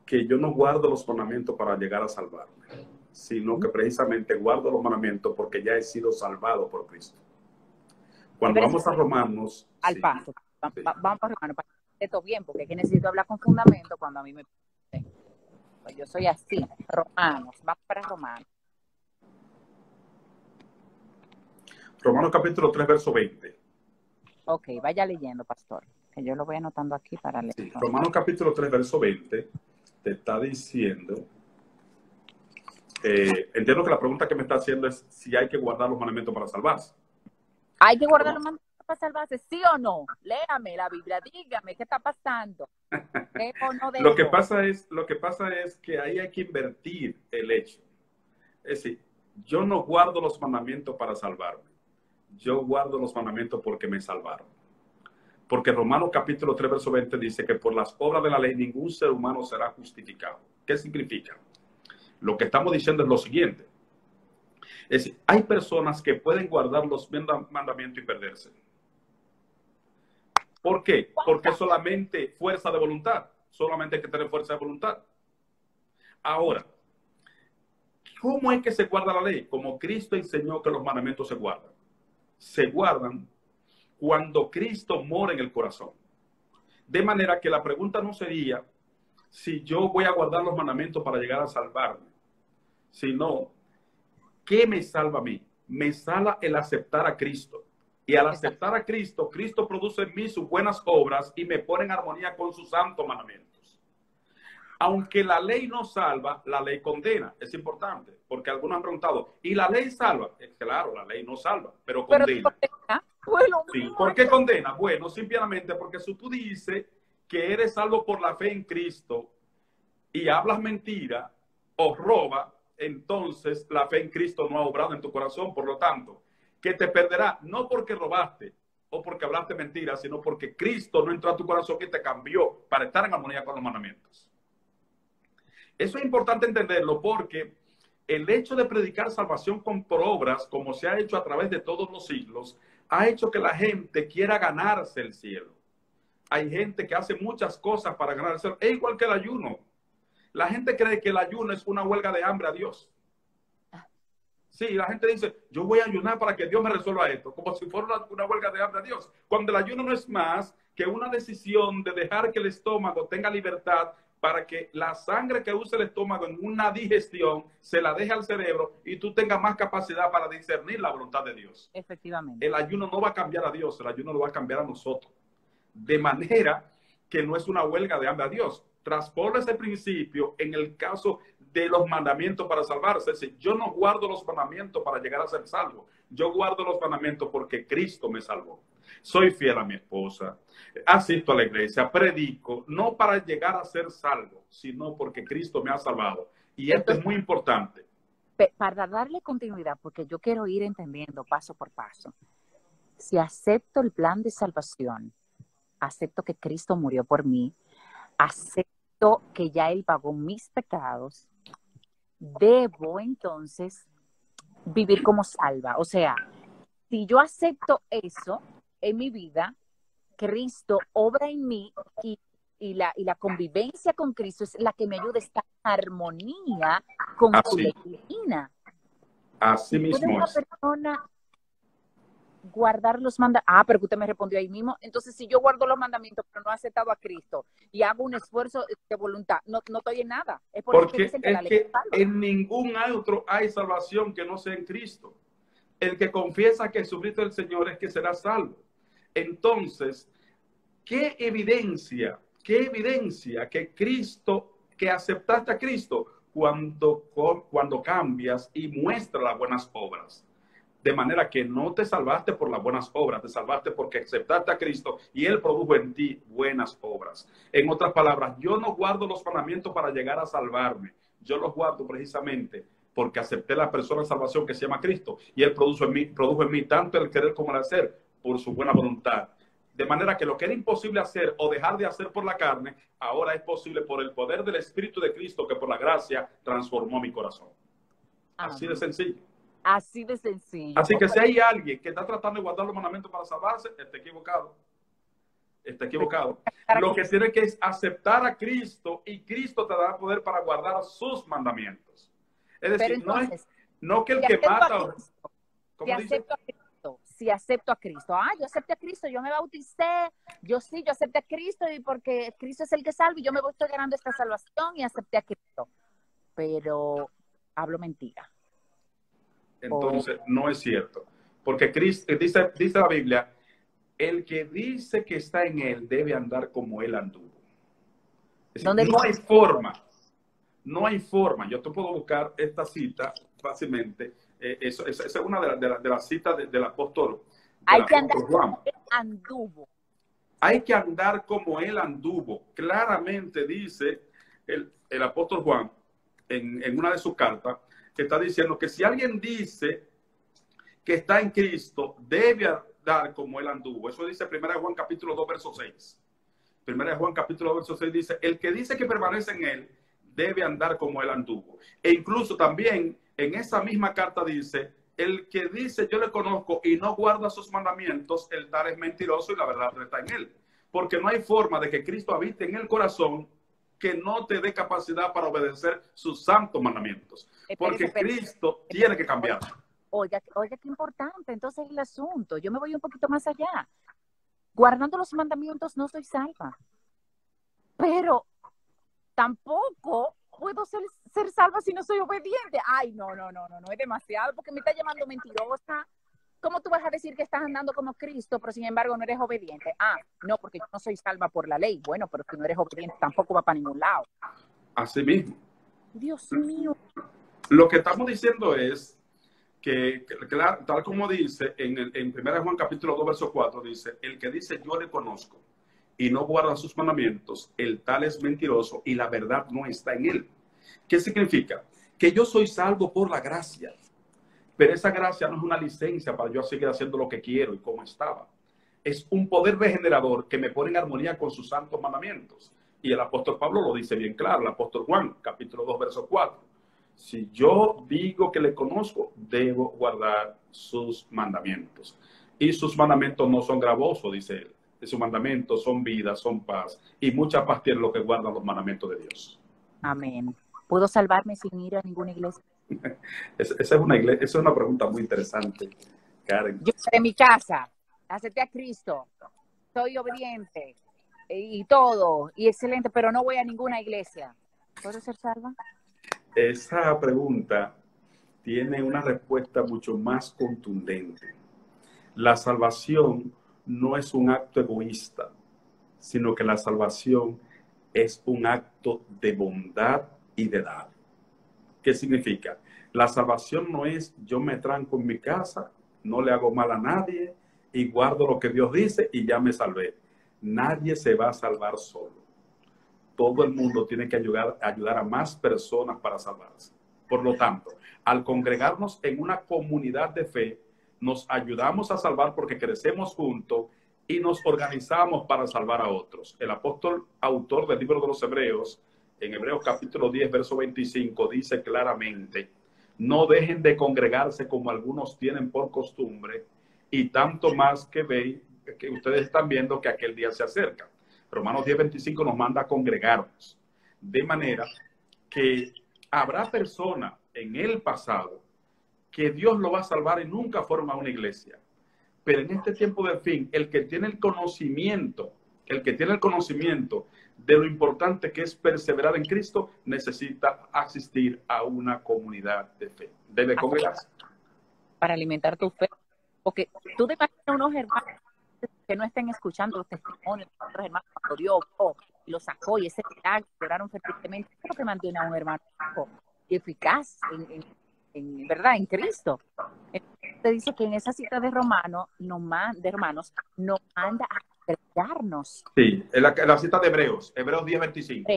Speaker 2: que yo no guardo los mandamientos para llegar a salvarme, sino que precisamente guardo los mandamientos porque ya he sido salvado por Cristo. Cuando vamos a Romanos...
Speaker 1: Al paso. Vamos a Romanos. Para esto bien, porque es que necesito hablar con fundamento cuando a mí me... Pues yo soy así. Romanos. Vamos para Romanos.
Speaker 2: Romanos capítulo 3, verso 20.
Speaker 1: Ok, vaya leyendo, pastor. Que yo lo voy anotando aquí para leer.
Speaker 2: Sí, Romanos capítulo 3, verso 20 te está diciendo... entiendo que la pregunta que me está haciendo es si hay que guardar los mandamientos para salvarse.
Speaker 1: ¿Hay que guardar los mandamientos para salvarse? ¿Sí o no? Léame la Biblia, dígame, ¿qué está pasando? ¿Debo o no
Speaker 2: Lo que
Speaker 1: debo?
Speaker 2: pasa es que ahí hay que invertir el hecho. Es decir, yo no guardo los mandamientos para salvarme. Yo guardo los mandamientos porque me salvaron. Porque Romanos capítulo 3, verso 20 dice que por las obras de la ley ningún ser humano será justificado. ¿Qué significa? Lo que estamos diciendo es lo siguiente. Es decir, hay personas que pueden guardar los mandamientos y perderse. ¿Por qué? Porque solamente fuerza de voluntad. Solamente hay que tener fuerza de voluntad. Ahora, ¿cómo es que se guarda la ley? Como Cristo enseñó que los mandamientos se guardan. Se guardan cuando Cristo mora en el corazón. De manera que la pregunta no sería si yo voy a guardar los mandamientos para llegar a salvarme, sino, ¿qué me salva a mí? Me salva el aceptar a Cristo. Y al aceptar a Cristo, Cristo produce en mí sus buenas obras y me pone en armonía con sus santos mandamientos. Aunque la ley no salva, la ley condena. Es importante, porque algunos han preguntado, ¿y la ley salva? Claro, la ley no salva, pero condena. Sí. ¿Por qué condena? Bueno, simplemente porque si tú dices que eres salvo por la fe en Cristo y hablas mentira o roba, entonces la fe en Cristo no ha obrado en tu corazón. Por lo tanto, que te perderá no porque robaste o porque hablaste mentira, sino porque Cristo no entró a tu corazón y te cambió para estar en armonía con los mandamientos. Eso es importante entenderlo porque el hecho de predicar salvación por obras, como se ha hecho a través de todos los siglos, ha hecho que la gente quiera ganarse el cielo. Hay gente que hace muchas cosas para ganar el cielo. Es igual que el ayuno. La gente cree que el ayuno es una huelga de hambre a Dios. Sí, la gente dice, yo voy a ayunar para que Dios me resuelva esto, como si fuera una huelga de hambre a Dios. Cuando el ayuno no es más que una decisión de dejar que el estómago tenga libertad para que la sangre que usa el estómago en una digestión se la deje al cerebro y tú tengas más capacidad para discernir la voluntad de Dios.
Speaker 1: Efectivamente.
Speaker 2: El ayuno no va a cambiar a Dios, el ayuno lo va a cambiar a nosotros. De manera que no es una huelga de hambre a Dios. Transpone ese principio en el caso de los mandamientos para salvarse. Es decir, yo no guardo los mandamientos para llegar a ser salvo. Yo guardo los mandamientos porque Cristo me salvó. Soy fiel a mi esposa, asisto a la iglesia, predico, no para llegar a ser salvo, sino porque Cristo me ha salvado. Y esto
Speaker 1: Entonces,
Speaker 2: es muy importante.
Speaker 1: Para darle continuidad, porque yo quiero ir entendiendo paso por paso. Si acepto el plan de salvación, acepto que Cristo murió por mí, acepto que ya Él pagó mis pecados, debo entonces vivir como salva. O sea, si yo acepto eso en mi vida, Cristo obra en mí y la convivencia con Cristo es la que me ayuda a estar en armonía con su ley divina.
Speaker 2: Así mismo
Speaker 1: una
Speaker 2: es.
Speaker 1: persona guardar los mandamientos. Ah, pero que usted me respondió ahí mismo. Entonces, si yo guardo los mandamientos, pero no he aceptado a Cristo y hago un esfuerzo de voluntad, no estoy en nada. Es por eso que
Speaker 2: Porque
Speaker 1: dicen que
Speaker 2: es
Speaker 1: la ley
Speaker 2: que
Speaker 1: salva.
Speaker 2: en ningún otro hay salvación que no sea en Cristo. El que confiesa que Jesucristo es el Señor es que será salvo. Entonces, ¿qué evidencia que Cristo, que aceptaste a Cristo cuando cambias y muestras las buenas obras? De manera que no te salvaste por las buenas obras, te salvaste porque aceptaste a Cristo y Él produjo en ti buenas obras. En otras palabras, yo no guardo los mandamientos para llegar a salvarme. Yo los guardo precisamente porque acepté la persona de salvación que se llama Cristo y Él produjo en mí tanto el querer como el hacer por su buena voluntad. De manera que lo que era imposible hacer o dejar de hacer por la carne, ahora es posible por el poder del Espíritu de Cristo que por la gracia transformó mi corazón. Así de sencillo.
Speaker 1: Así de sencillo.
Speaker 2: Así que si hay alguien que está tratando de guardar los mandamientos para salvarse, está equivocado. Está equivocado. Lo que tiene que es aceptar a Cristo y Cristo te dará poder para guardar sus mandamientos. Es decir, entonces, no que el que mata...
Speaker 1: Si acepto a Cristo. Yo acepté a Cristo, yo me bauticé, yo acepté a Cristo y porque Cristo es el que salva y yo me estoy ganando esta salvación y acepté a Cristo. Pero hablo mentira.
Speaker 2: Entonces, no es cierto. Porque Cristo, dice la Biblia, el que dice que está en él debe andar como él anduvo. Es decir, no hay forma. Yo te puedo buscar esta cita fácilmente. Esa es una de las citas del apóstol.
Speaker 1: Hay que andar como él anduvo.
Speaker 2: hay que andar como él anduvo. Claramente dice el apóstol Juan en una de sus cartas, que está diciendo que si alguien dice que está en Cristo, debe andar como él anduvo. Eso dice 1 Juan capítulo 2, verso 6. 1 Juan capítulo 2, verso 6 dice, el que dice que permanece en él, debe andar como él anduvo. E incluso también en esa misma carta dice, el que dice yo le conozco y no guarda sus mandamientos, el tal es mentiroso y la verdad no está en él. Porque no hay forma de que Cristo habite en el corazón que no te dé capacidad para obedecer sus santos mandamientos. Porque Cristo tiene que cambiar.
Speaker 1: Oiga, qué importante. Entonces el asunto, yo me voy un poquito más allá. Guardando los mandamientos no soy salva. Pero tampoco puedo ser salva si no soy obediente. Ay, no, es demasiado porque me está llamando mentirosa. ¿Cómo tú vas a decir que estás andando como Cristo, pero sin embargo no eres obediente? Ah, no, porque yo no soy salva por la ley. Bueno, pero si no eres obediente tampoco va para ningún lado.
Speaker 2: Así mismo.
Speaker 1: Dios mío.
Speaker 2: Lo que estamos diciendo es que tal como dice en 1 Juan capítulo 2, verso 4, dice, el que dice yo le conozco y no guarda sus mandamientos, el tal es mentiroso y la verdad no está en él. ¿Qué significa? Que yo soy salvo por la gracia, pero esa gracia no es una licencia para yo seguir haciendo lo que quiero y como estaba. Es un poder regenerador que me pone en armonía con sus santos mandamientos. Y el apóstol Pablo lo dice bien claro, el apóstol Juan, capítulo 2, verso 4. Si yo digo que le conozco, debo guardar sus mandamientos. Y sus mandamientos no son gravosos, dice él. Sus mandamientos son vida, son paz. Y mucha paz tiene lo que guardan los mandamientos de Dios.
Speaker 1: Amén. ¿Puedo salvarme sin ir a ninguna iglesia?
Speaker 2: Esa es una pregunta muy interesante, Karen.
Speaker 1: Yo de mi casa, acepté a Cristo, soy obediente y todo, y excelente, pero no voy a ninguna iglesia. ¿Puedo ser salva?
Speaker 2: Esa pregunta tiene una respuesta mucho más contundente. La salvación no es un acto egoísta, sino que la salvación es un acto de bondad y de dar. ¿Qué significa? La salvación no es yo me tranco en mi casa, no le hago mal a nadie y guardo lo que Dios dice y ya me salvé. Nadie se va a salvar solo. Todo el mundo tiene que ayudar a más personas para salvarse. Por lo tanto, al congregarnos en una comunidad de fe, nos ayudamos a salvar porque crecemos juntos y nos organizamos para salvar a otros. El apóstol autor del libro de los Hebreos, en Hebreos capítulo 10, verso 25, dice claramente, no dejen de congregarse como algunos tienen por costumbre y tanto más que ustedes están viendo que aquel día se acerca. Romanos 10, 25 nos manda a congregarnos. De manera que habrá personas en el pasado que Dios lo va a salvar y nunca forma una iglesia. Pero en este tiempo del fin, el que tiene el conocimiento de lo importante que es perseverar en Cristo, necesita asistir a una comunidad de fe. Debe congregarse.
Speaker 1: Para alimentar tu fe. Porque tú te imaginas unos hermanos que no estén escuchando los testimonios de otros hermanos cuando Dios lo sacó y ese milagro, lloraron fervientemente. ¿Qué es lo que mantiene a un hermano y eficaz en verdad en Cristo? Te dice que en esa cita de hermanos nos manda a congregarnos.
Speaker 2: Sí, en la cita de Hebreos 10, 25.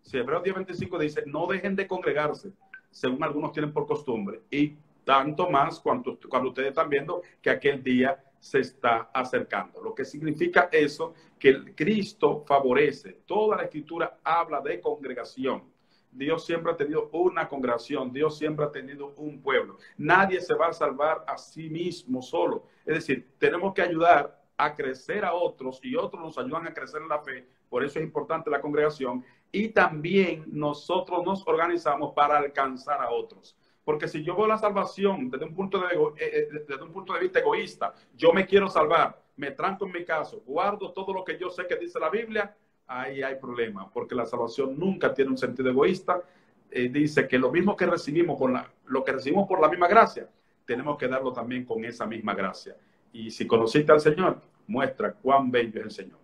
Speaker 2: Sí, Hebreos 10, 25 dice, no dejen de congregarse, según algunos tienen por costumbre, y tanto más cuando ustedes están viendo que aquel día se está acercando. Lo que significa eso, que el Cristo favorece. Toda la Escritura habla de congregación. Dios siempre ha tenido una congregación, Dios siempre ha tenido un pueblo. Nadie se va a salvar a sí mismo solo. Es decir, tenemos que ayudar a crecer a otros y otros nos ayudan a crecer en la fe. Por eso es importante la congregación. Y también nosotros nos organizamos para alcanzar a otros. Porque si yo veo la salvación desde un punto de vista egoísta, yo me quiero salvar, me tranco en mi caso, guardo todo lo que yo sé que dice la Biblia, ahí hay problema, porque la salvación nunca tiene un sentido egoísta. Dice que lo mismo que recibimos lo que recibimos por la misma gracia, tenemos que darlo también con esa misma gracia. Y si conociste al Señor, muestra cuán bello es el Señor.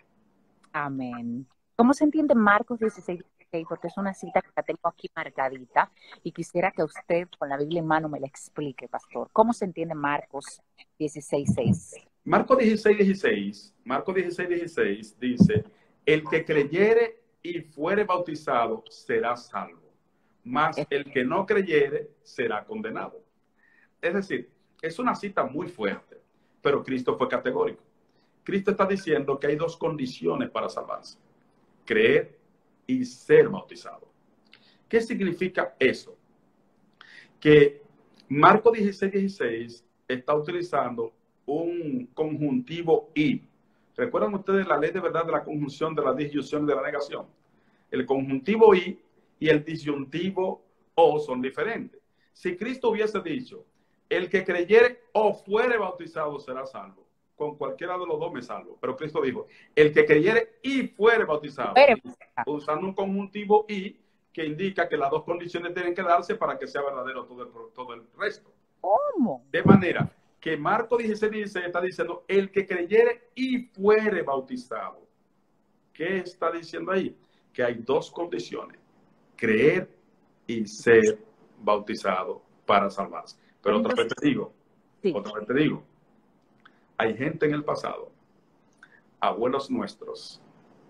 Speaker 1: Amén. ¿Cómo se entiende Marcos 16? Porque es una cita que la tengo aquí marcadita y quisiera que usted con la Biblia en mano me la explique, pastor. ¿Cómo se entiende Marcos 16:6?
Speaker 2: Marcos 16:16, Marcos 16:16 dice, el que creyere y fuere bautizado será salvo, mas el que no creyere será condenado. Es decir, es una cita muy fuerte, pero Cristo fue categórico. Cristo está diciendo que hay dos condiciones para salvarse: creer y ser bautizado. ¿Qué significa eso? Que Marcos 16:16 está utilizando un conjuntivo y. ¿Recuerdan ustedes la ley de verdad de la conjunción, de la disyunción y de la negación? El conjuntivo y el disyuntivo o son diferentes. Si Cristo hubiese dicho, el que creyere o fuere bautizado será salvo, con cualquiera de los dos me salvo. Pero Cristo dijo, el que creyere y fuere bautizado, usando un conjuntivo y que indica que las dos condiciones tienen que darse para que sea verdadero todo el resto.
Speaker 1: ¿Cómo?
Speaker 2: De manera que Marcos 16:16 está diciendo, el que creyere y fuere bautizado. ¿Qué está diciendo ahí? Que hay dos condiciones: creer y ser bautizado para salvarse. Pero otra vez te digo, hay gente en el pasado, abuelos nuestros,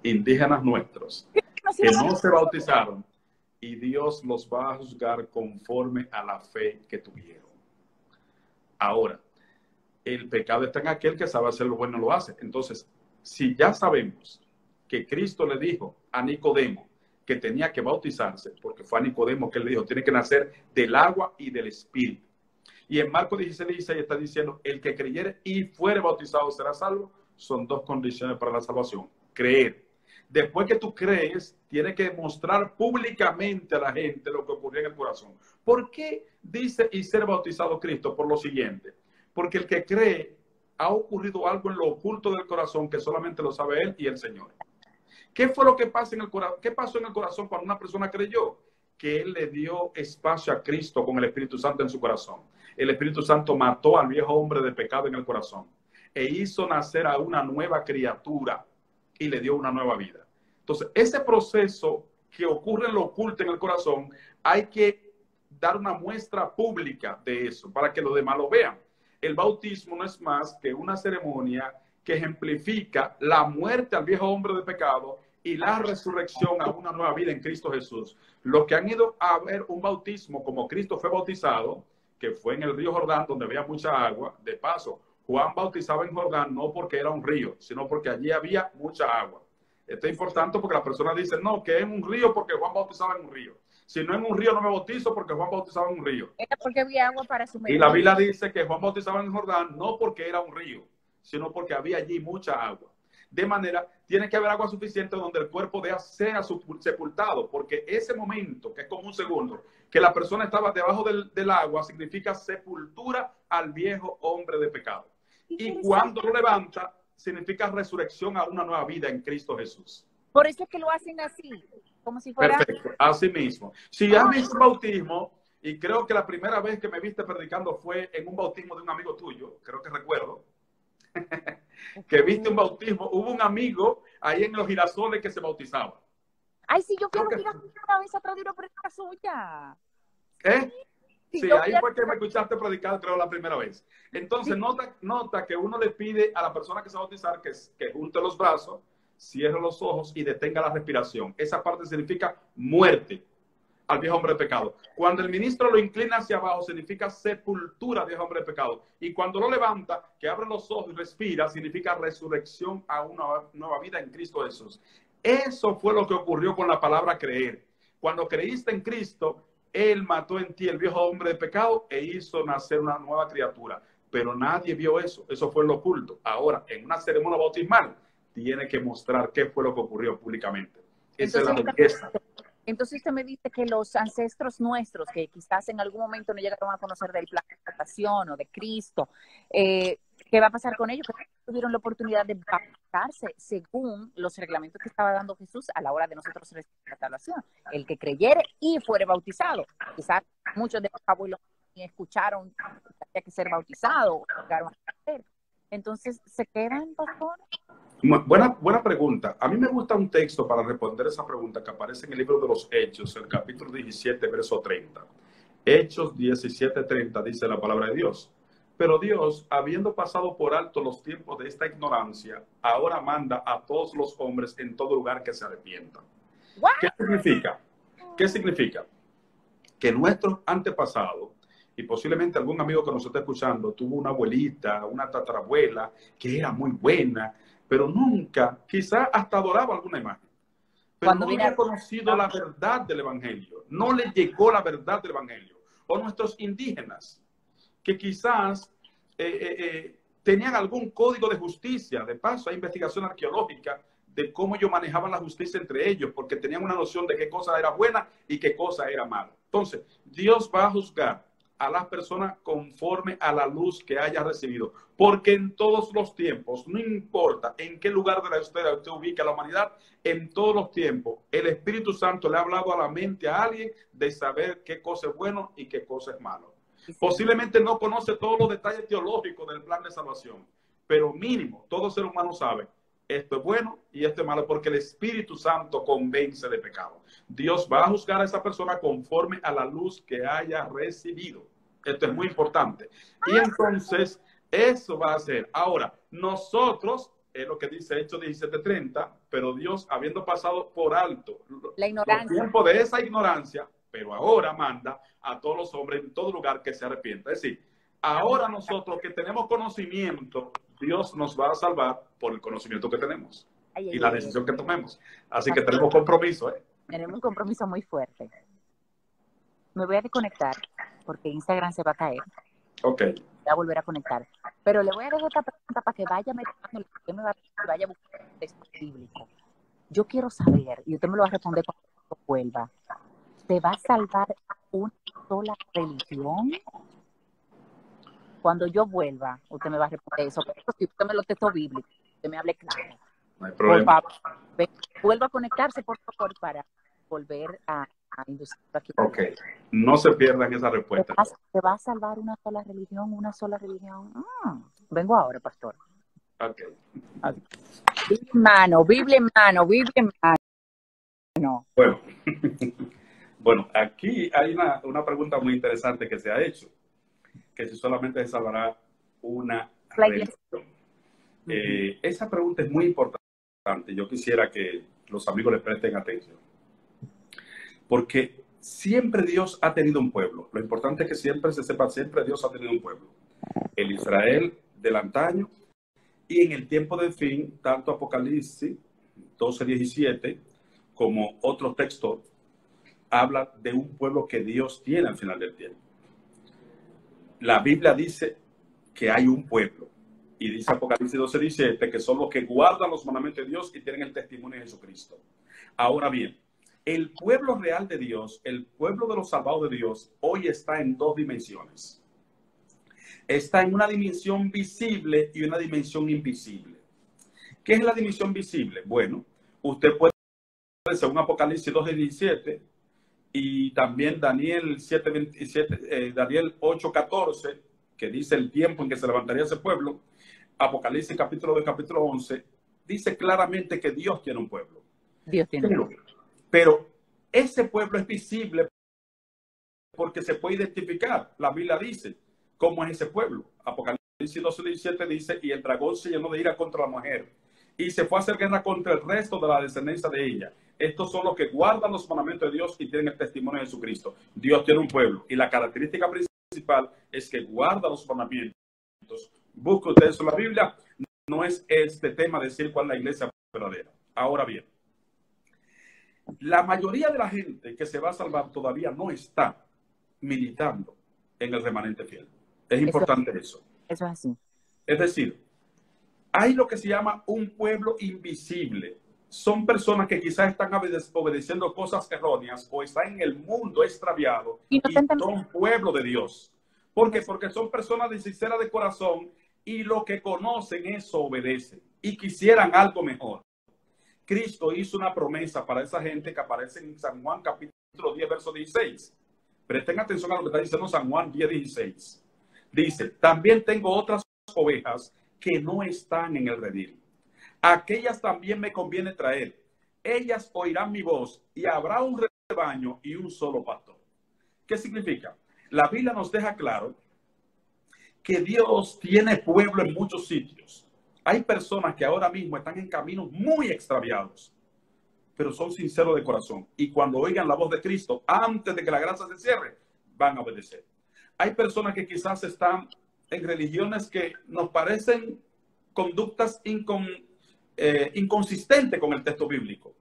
Speaker 2: indígenas nuestros, que no se bautizaron y Dios los va a juzgar conforme a la fe que tuvieron. Ahora, el pecado está en aquel que sabe hacer lo bueno y lo hace. Entonces, si ya sabemos que Cristo le dijo a Nicodemo que tenía que bautizarse, porque fue a Nicodemo que él le dijo, tiene que nacer del agua y del espíritu. Y en Marcos 16:16 está diciendo, el que creyere y fuere bautizado será salvo. Son dos condiciones para la salvación: creer. Después que tú crees, tienes que mostrar públicamente a la gente lo que ocurrió en el corazón. ¿Por qué dice y ser bautizado Cristo? Por lo siguiente: porque el que cree, ha ocurrido algo en lo oculto del corazón que solamente lo sabe él y el Señor. ¿Qué fue lo que pasa en el corazón? ¿Qué pasó en el corazón cuando una persona creyó? Que él le dio espacio a Cristo con el Espíritu Santo en su corazón. El Espíritu Santo mató al viejo hombre de pecado en el corazón e hizo nacer a una nueva criatura y le dio una nueva vida. Entonces, ese proceso que ocurre en lo oculto en el corazón, hay que dar una muestra pública de eso para que los demás lo vean. El bautismo no es más que una ceremonia que ejemplifica la muerte al viejo hombre de pecado y la resurrección a una nueva vida en Cristo Jesús. Los que han ido a ver un bautismo como Cristo fue bautizado, que fue en el río Jordán, donde había mucha agua. De paso, Juan bautizaba en Jordán no porque era un río, sino porque allí había mucha agua. Esto es importante porque las personas dicen, no, que es un río porque Juan bautizaba en un río. Si no en un río, no me bautizo porque Juan bautizaba en un río.
Speaker 1: Era porque había agua para su
Speaker 2: Y la Biblia dice que Juan bautizaba en Jordán no porque era un río, sino porque había allí mucha agua. De manera, tiene que haber agua suficiente donde el cuerpo sea sepultado, porque ese momento, que es como un segundo, que la persona estaba debajo del agua, significa sepultura al viejo hombre de pecado. Y cuando lo levanta, significa resurrección a una nueva vida en Cristo Jesús.
Speaker 1: Por eso es que lo hacen así, como si fuera...
Speaker 2: Perfecto, así mismo. Si has visto un bautismo, y creo que la primera vez que me viste predicando fue en un bautismo de un amigo tuyo, creo que recuerdo, que viste un bautismo, hubo un amigo ahí en los girasoles que se bautizaba.
Speaker 1: Ay, sí, yo quiero que una vez atrás de una predica suya.
Speaker 2: ¿Eh? Sí, ahí fue que me escuchaste predicar, creo, la primera vez. Entonces, nota que uno le pide a la persona que se va a bautizar que junte los brazos, cierre los ojos y detenga la respiración. Esa parte significa muerte al viejo hombre de pecado. Cuando el ministro lo inclina hacia abajo, significa sepultura al viejo hombre de pecado. Y cuando lo levanta, que abre los ojos y respira, significa resurrección a una nueva vida en Cristo Jesús. Eso fue lo que ocurrió con la palabra creer. Cuando creíste en Cristo, Él mató en ti el viejo hombre de pecado e hizo nacer una nueva criatura. Pero nadie vio eso. Eso fue en lo oculto. Ahora, en una ceremonia bautismal, tiene que mostrar qué fue lo que ocurrió públicamente. Esa es la riqueza.
Speaker 1: Entonces usted me dice que los ancestros nuestros, que quizás en algún momento no llegaron a conocer del plan de salvación o de Cristo, ¿qué va a pasar con ellos? Que tuvieron la oportunidad de bautizarse según los reglamentos que estaba dando Jesús a la hora de nosotros recibir la salvación. El que creyere y fuere bautizado. Quizás muchos de los abuelos escucharon que había que ser bautizado o llegaron a hacer. Entonces, ¿se quedan, pastor?
Speaker 2: Buena pregunta. A mí me gusta un texto para responder esa pregunta que aparece en el libro de los Hechos, el capítulo 17, verso 30. Hechos 17:30 dice la palabra de Dios. Pero Dios, habiendo pasado por alto los tiempos de esta ignorancia, ahora manda a todos los hombres en todo lugar que se arrepientan.
Speaker 1: What?
Speaker 2: ¿Qué significa? ¿Qué significa? Que nuestros antepasados, y posiblemente algún amigo que nos está escuchando, tuvo una abuelita, una tatarabuela, que era muy buena, pero nunca, quizás hasta adoraba alguna imagen, pero
Speaker 1: Cuando
Speaker 2: no
Speaker 1: viene
Speaker 2: había conocido la verdad del Evangelio, no le llegó la verdad del Evangelio. O nuestros indígenas, que quizás tenían algún código de justicia. De paso, hay investigación arqueológica de cómo ellos manejaban la justicia entre ellos, porque tenían una noción de qué cosa era buena y qué cosa era mala. Entonces, Dios va a juzgar a las personas conforme a la luz que haya recibido, porque en todos los tiempos, no importa en qué lugar de la historia usted ubica la humanidad, en todos los tiempos, el Espíritu Santo le ha hablado a la mente a alguien de saber qué cosa es bueno y qué cosa es malo. Posiblemente no conoce todos los detalles teológicos del plan de salvación, pero mínimo, todo ser humano sabe, esto es bueno y esto es malo, porque el Espíritu Santo convence de pecado. Dios va a juzgar a esa persona conforme a la luz que haya recibido. Esto es muy importante. Y entonces, eso va a ser. Ahora, nosotros, es lo que dice Hechos 17:30, pero Dios, habiendo pasado por alto
Speaker 1: la ignorancia,
Speaker 2: los tiempos de esa ignorancia, pero ahora manda a todos los hombres en todo lugar que se arrepienta. Es decir, ahora nosotros que tenemos conocimiento, Dios nos va a salvar por el conocimiento que tenemos y la decisión que tomemos. Así que tenemos compromiso.
Speaker 1: Tenemos un compromiso muy fuerte. Me voy a desconectar porque Instagram se va a caer.
Speaker 2: Ok.
Speaker 1: Voy a volver a conectar. Pero le voy a dejar esta pregunta para que vaya metiendo, que me vaya a buscar el texto bíblico. Yo quiero saber, y usted me lo va a responder cuando vuelva, ¿se va a salvar una sola religión? Cuando yo vuelva, usted me va a responder eso. Pero si usted me lo texto bíblico, usted me hable claro.
Speaker 2: No hay problema. Por
Speaker 1: favor, vuelva a conectarse, por favor, para volver a inducir aquí.
Speaker 2: Ok, no se pierdan esa respuesta.
Speaker 1: ¿Se va a salvar una sola religión? ¿Una sola religión? Vengo ahora, pastor.
Speaker 2: Ok.
Speaker 1: Biblia en mano.
Speaker 2: Bueno, bueno, aquí hay una pregunta muy interesante que se ha hecho, que si solamente se salvará una religión. Esa pregunta es muy importante. Yo quisiera que los amigos le presten atención, porque siempre Dios ha tenido un pueblo. Lo importante es que siempre se sepa, siempre Dios ha tenido un pueblo. El Israel del antaño, y en el tiempo del fin, tanto Apocalipsis 12:17 como otro texto habla de un pueblo que Dios tiene al final del tiempo. La Biblia dice que hay un pueblo, y dice Apocalipsis 12:17 que son los que guardan los mandamientos de Dios y tienen el testimonio de Jesucristo. Ahora bien, el pueblo real de Dios, el pueblo de los salvados de Dios, hoy está en dos dimensiones. Está en una dimensión visible y una dimensión invisible. ¿Qué es la dimensión visible? Bueno, usted puede, según Apocalipsis 12:17 y también Daniel 7:27, Daniel 8:14, que dice el tiempo en que se levantaría ese pueblo. Apocalipsis capítulo 2, capítulo 11, dice claramente que Dios tiene un pueblo.
Speaker 1: Dios tiene un pueblo.
Speaker 2: Pero ese pueblo es visible porque se puede identificar. La Biblia dice cómo es ese pueblo. Apocalipsis 12:17 dice, y el dragón se llenó de ira contra la mujer y se fue a hacer guerra contra el resto de la descendencia de ella. Estos son los que guardan los mandamientos de Dios y tienen el testimonio de Jesucristo. Dios tiene un pueblo y la característica principal es que guarda los mandamientos. Busque usted eso en la Biblia. No es este tema decir cuál es la iglesia verdadera. Ahora bien, la mayoría de la gente que se va a salvar todavía no está militando en el remanente fiel. Es importante eso.
Speaker 1: Eso es así.
Speaker 2: Es decir, hay lo que se llama un pueblo invisible. Son personas que quizás están obedeciendo cosas erróneas o están en el mundo extraviado y son pueblo de Dios. ¿Por qué? Porque son personas sinceras de corazón y lo que conocen eso obedecen y quisieran algo mejor. Cristo hizo una promesa para esa gente que aparece en San Juan capítulo 10, verso 16. Presten atención a lo que está diciendo San Juan 10:16. Dice, también tengo otras ovejas que no están en el redil. Aquellas también me conviene traer. Ellas oirán mi voz y habrá un rebaño y un solo pastor. ¿Qué significa? La Biblia nos deja claro que Dios tiene pueblo en muchos sitios. Hay personas que ahora mismo están en caminos muy extraviados, pero son sinceros de corazón. Y cuando oigan la voz de Cristo, antes de que la gracia se cierre, van a obedecer. Hay personas que quizás están en religiones que nos parecen conductas inconsistentes con el texto bíblico,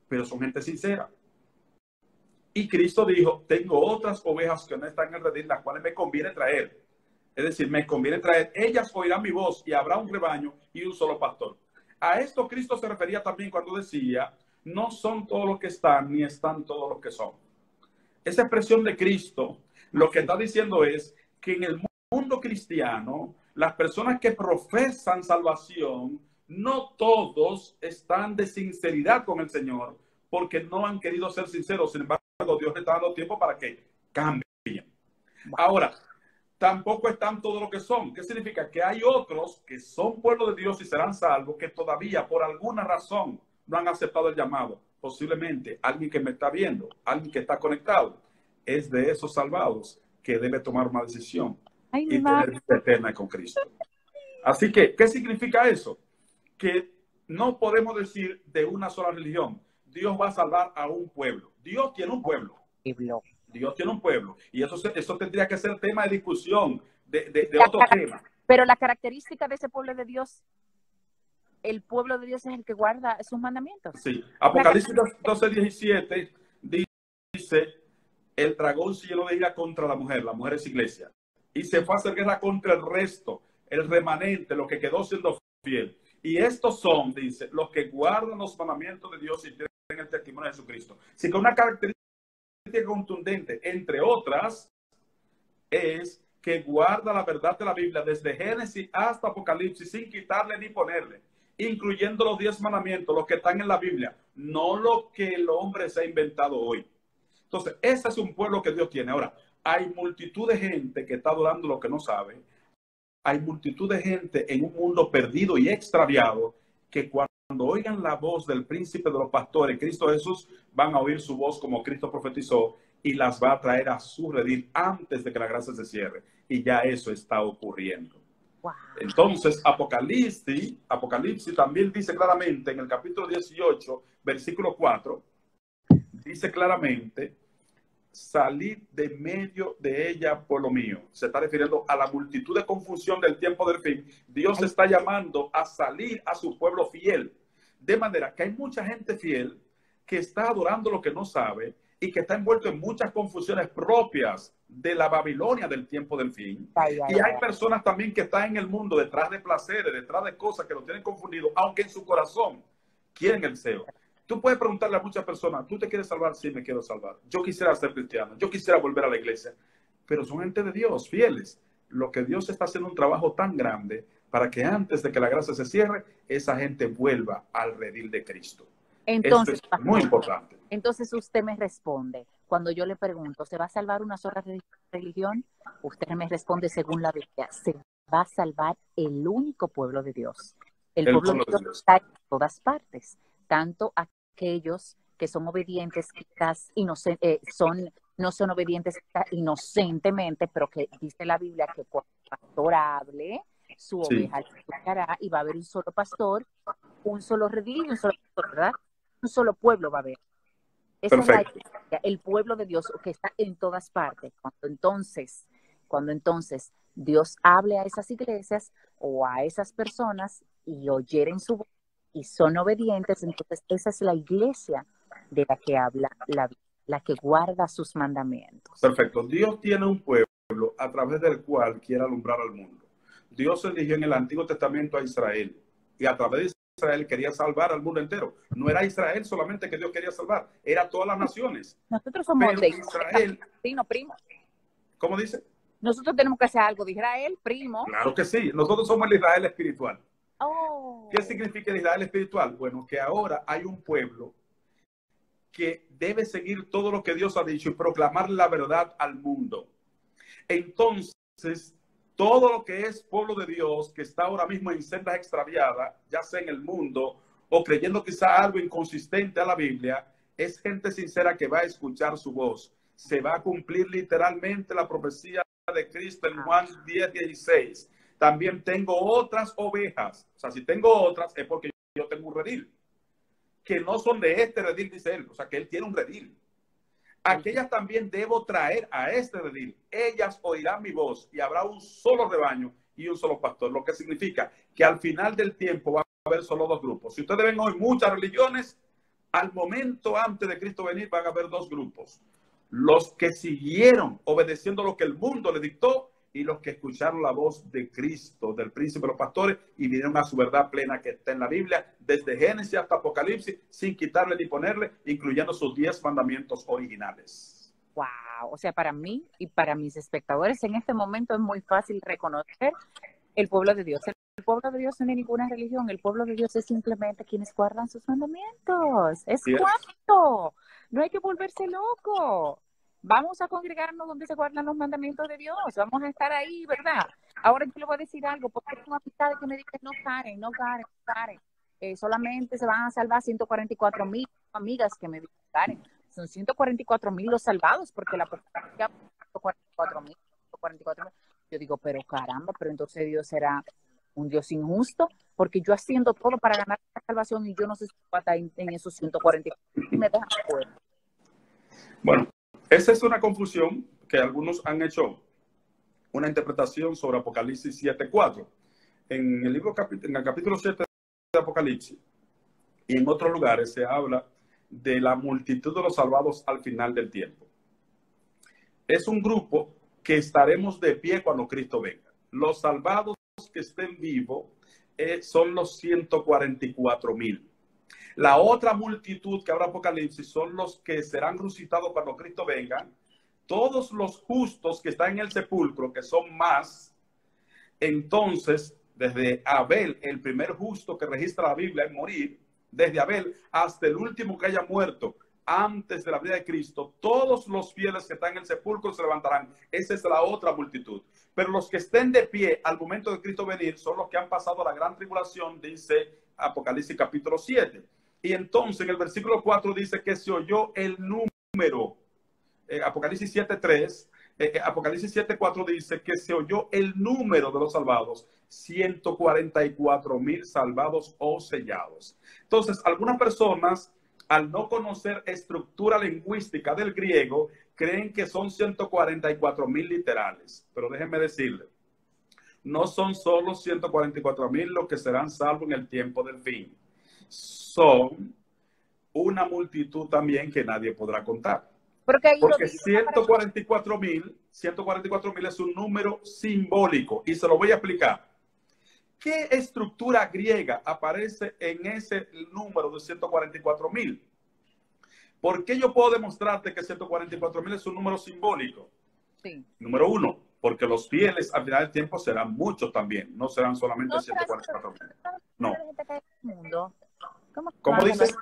Speaker 2: pero son gente sincera. Y Cristo dijo, tengo otras ovejas que no están en el redil, las cuales me conviene traer. Es decir, me conviene traer, ellas oirán mi voz y habrá un rebaño y un solo pastor. A esto Cristo se refería también cuando decía, no son todos los que están, ni están todos los que son. Esa expresión de Cristo, lo que está diciendo es que en el mundo cristiano, las personas que profesan salvación, no todos están de sinceridad con el Señor, porque no han querido ser sinceros. Sin embargo, Dios le está dando tiempo para que cambien. Ahora, tampoco están todos los que son. ¿Qué significa? Que hay otros que son pueblo de Dios y serán salvos, que todavía por alguna razón no han aceptado el llamado. Posiblemente alguien que me está viendo, alguien que está conectado, es de esos salvados que debe tomar una decisión y tener vida eterna con Cristo. Así que, ¿qué significa eso? Que no podemos decir de una sola religión, Dios va a salvar a un pueblo. Dios tiene un pueblo. Dios tiene un pueblo. Y eso tendría que ser tema de discusión, de otro tema.
Speaker 1: Pero la característica de ese pueblo de Dios, el pueblo de Dios es el que guarda sus mandamientos.
Speaker 2: Sí. Apocalipsis 12:17 dice, el dragón se llenó de ira contra la mujer es iglesia. Y se fue a hacer guerra contra el resto, el remanente, lo que quedó siendo fiel. Y estos son, dice, los que guardan los mandamientos de Dios y tienen el testimonio de Jesucristo. Así que una característica contundente, entre otras, es que guarda la verdad de la Biblia desde Génesis hasta Apocalipsis sin quitarle ni ponerle, incluyendo los 10 mandamientos, los que están en la Biblia, no lo que el hombre se ha inventado hoy. Entonces, ese es un pueblo que Dios tiene. Ahora, hay multitud de gente que está adorando lo que no sabe. Hay multitud de gente en un mundo perdido y extraviado que cuando oigan la voz del príncipe de los pastores, Cristo Jesús, van a oír su voz como Cristo profetizó y las va a traer a su redil antes de que la gracia se cierre. Y ya eso está ocurriendo. Wow. Entonces, Apocalipsis también dice claramente en el capítulo 18, versículo 4, dice claramente, salid de medio de ella por lo mío. Se está refiriendo a la multitud de confusión del tiempo del fin. Dios está llamando a salir a su pueblo fiel. De manera que hay mucha gente fiel que está adorando lo que no sabe y que está envuelto en muchas confusiones propias de la Babilonia del tiempo del fin. Y hay personas también que están en el mundo detrás de placeres, detrás de cosas que lo tienen confundido, aunque en su corazón quieren el deseo. Tú puedes preguntarle a muchas personas, ¿tú te quieres salvar? Sí, me quiero salvar. Yo quisiera ser cristiano, yo quisiera volver a la iglesia. Pero son gente de Dios, fieles. Lo que Dios está haciendo un trabajo tan grande para que antes de que la gracia se cierre, esa gente vuelva al redil de Cristo.
Speaker 1: Entonces,
Speaker 2: esto es muy importante.
Speaker 1: Entonces usted me responde, cuando yo le pregunto, ¿se va a salvar una sola religión? Usted me responde según la Biblia, se va a salvar el único pueblo de Dios. El pueblo de Dios está en todas partes, tanto aquellos que son obedientes, quizás no son obedientes inocentemente, pero que dice la Biblia que cuando el pastor hable, su oveja escuchará y va a haber un solo pastor, un solo redil y un solo pastor, ¿verdad? Un solo pueblo va a haber. Esa es el pueblo de Dios que está en todas partes. Cuando entonces Dios hable a esas iglesias o a esas personas y oyeren su voz y son obedientes, entonces esa es la iglesia de la que habla la que guarda sus mandamientos.
Speaker 2: Perfecto. Dios tiene un pueblo a través del cual quiere alumbrar al mundo. Dios eligió en el Antiguo Testamento a Israel y a través de Israel quería salvar al mundo entero. No era Israel solamente que Dios quería salvar, era todas las naciones.
Speaker 1: Nosotros somos de
Speaker 2: Israel.
Speaker 1: Sí, no, primo.
Speaker 2: ¿Cómo dice?
Speaker 1: Nosotros tenemos que hacer algo de Israel, primo.
Speaker 2: Claro que sí. Nosotros somos el Israel espiritual.
Speaker 1: Oh.
Speaker 2: ¿Qué significa el Israel espiritual? Bueno, que ahora hay un pueblo que debe seguir todo lo que Dios ha dicho y proclamar la verdad al mundo. Entonces, todo lo que es pueblo de Dios, que está ahora mismo en sendas extraviadas, ya sea en el mundo o creyendo quizá algo inconsistente a la Biblia, es gente sincera que va a escuchar su voz. Se va a cumplir literalmente la profecía de Cristo en Juan 10:16, también tengo otras ovejas. O sea, si tengo otras es porque yo tengo un redil, que no son de este redil, dice él. O sea, que él tiene un redil. Aquellas también debo traer a este redil. Ellas oirán mi voz y habrá un solo rebaño y un solo pastor. Lo que significa que al final del tiempo va a haber solo dos grupos. Si ustedes ven hoy muchas religiones, al momento antes de Cristo venir van a haber dos grupos. Los que siguieron obedeciendo lo que el mundo le dictó y los que escucharon la voz de Cristo, del príncipe de los pastores, y vinieron a su verdad plena que está en la Biblia, desde Génesis hasta Apocalipsis, sin quitarle ni ponerle, incluyendo sus 10 mandamientos originales.
Speaker 1: Wow, o sea, para mí y para mis espectadores en este momento es muy fácil reconocer el pueblo de Dios. El pueblo de Dios no es ninguna religión, el pueblo de Dios es simplemente quienes guardan sus mandamientos. Es cuanto, no hay que volverse loco. Vamos a congregarnos donde se guardan los mandamientos de Dios, vamos a estar ahí, ¿verdad? Ahora yo le voy a decir algo, porque tengo amistades que me dicen, no, Karen, no, Karen, Karen. Solamente se van a salvar 144,000 amigas que me dicen, Karen. Son 144,000 los salvados, porque la persona 144,000, 144,000. Yo digo, pero caramba, pero entonces Dios será un Dios injusto, porque yo haciendo todo para ganar la salvación y yo no sé si va a estar en esos 144,000 y me dejan fuera.
Speaker 2: Bueno, esa es una confusión que algunos han hecho una interpretación sobre Apocalipsis 7:4. En el capítulo 7 de Apocalipsis y en otros lugares se habla de la multitud de los salvados al final del tiempo. Es un grupo que estaremos de pie cuando Cristo venga. Los salvados que estén vivos son los 144,000. La otra multitud que habrá Apocalipsis son los que serán resucitados cuando Cristo venga. Todos los justos que están en el sepulcro, que son más, entonces, desde Abel, el primer justo que registra la Biblia en morir, desde Abel hasta el último que haya muerto antes de la vida de Cristo, todos los fieles que están en el sepulcro se levantarán. Esa es la otra multitud. Pero los que estén de pie al momento de Cristo venir son los que han pasado la gran tribulación, dice Apocalipsis capítulo 7. Y entonces en el versículo 4 dice que se oyó el número. Apocalipsis 7:3. Apocalipsis 7:4 dice que se oyó el número de los salvados, 144,000 salvados o sellados. Entonces, algunas personas, al no conocer estructura lingüística del griego, creen que son 144,000 literales. Pero déjenme decirle, no son solo 144,000 los que serán salvos en el tiempo del fin. Son una multitud también que nadie podrá contar. Porque 144,000 es un número simbólico y se lo voy a explicar. ¿Qué estructura griega aparece en ese número de 144,000? ¿Por qué yo puedo demostrarte que 144,000 es un número simbólico? Sí. Número uno, porque los fieles al final del tiempo serán muchos también, no serán solamente 144,000. No. ¿Cómo dices?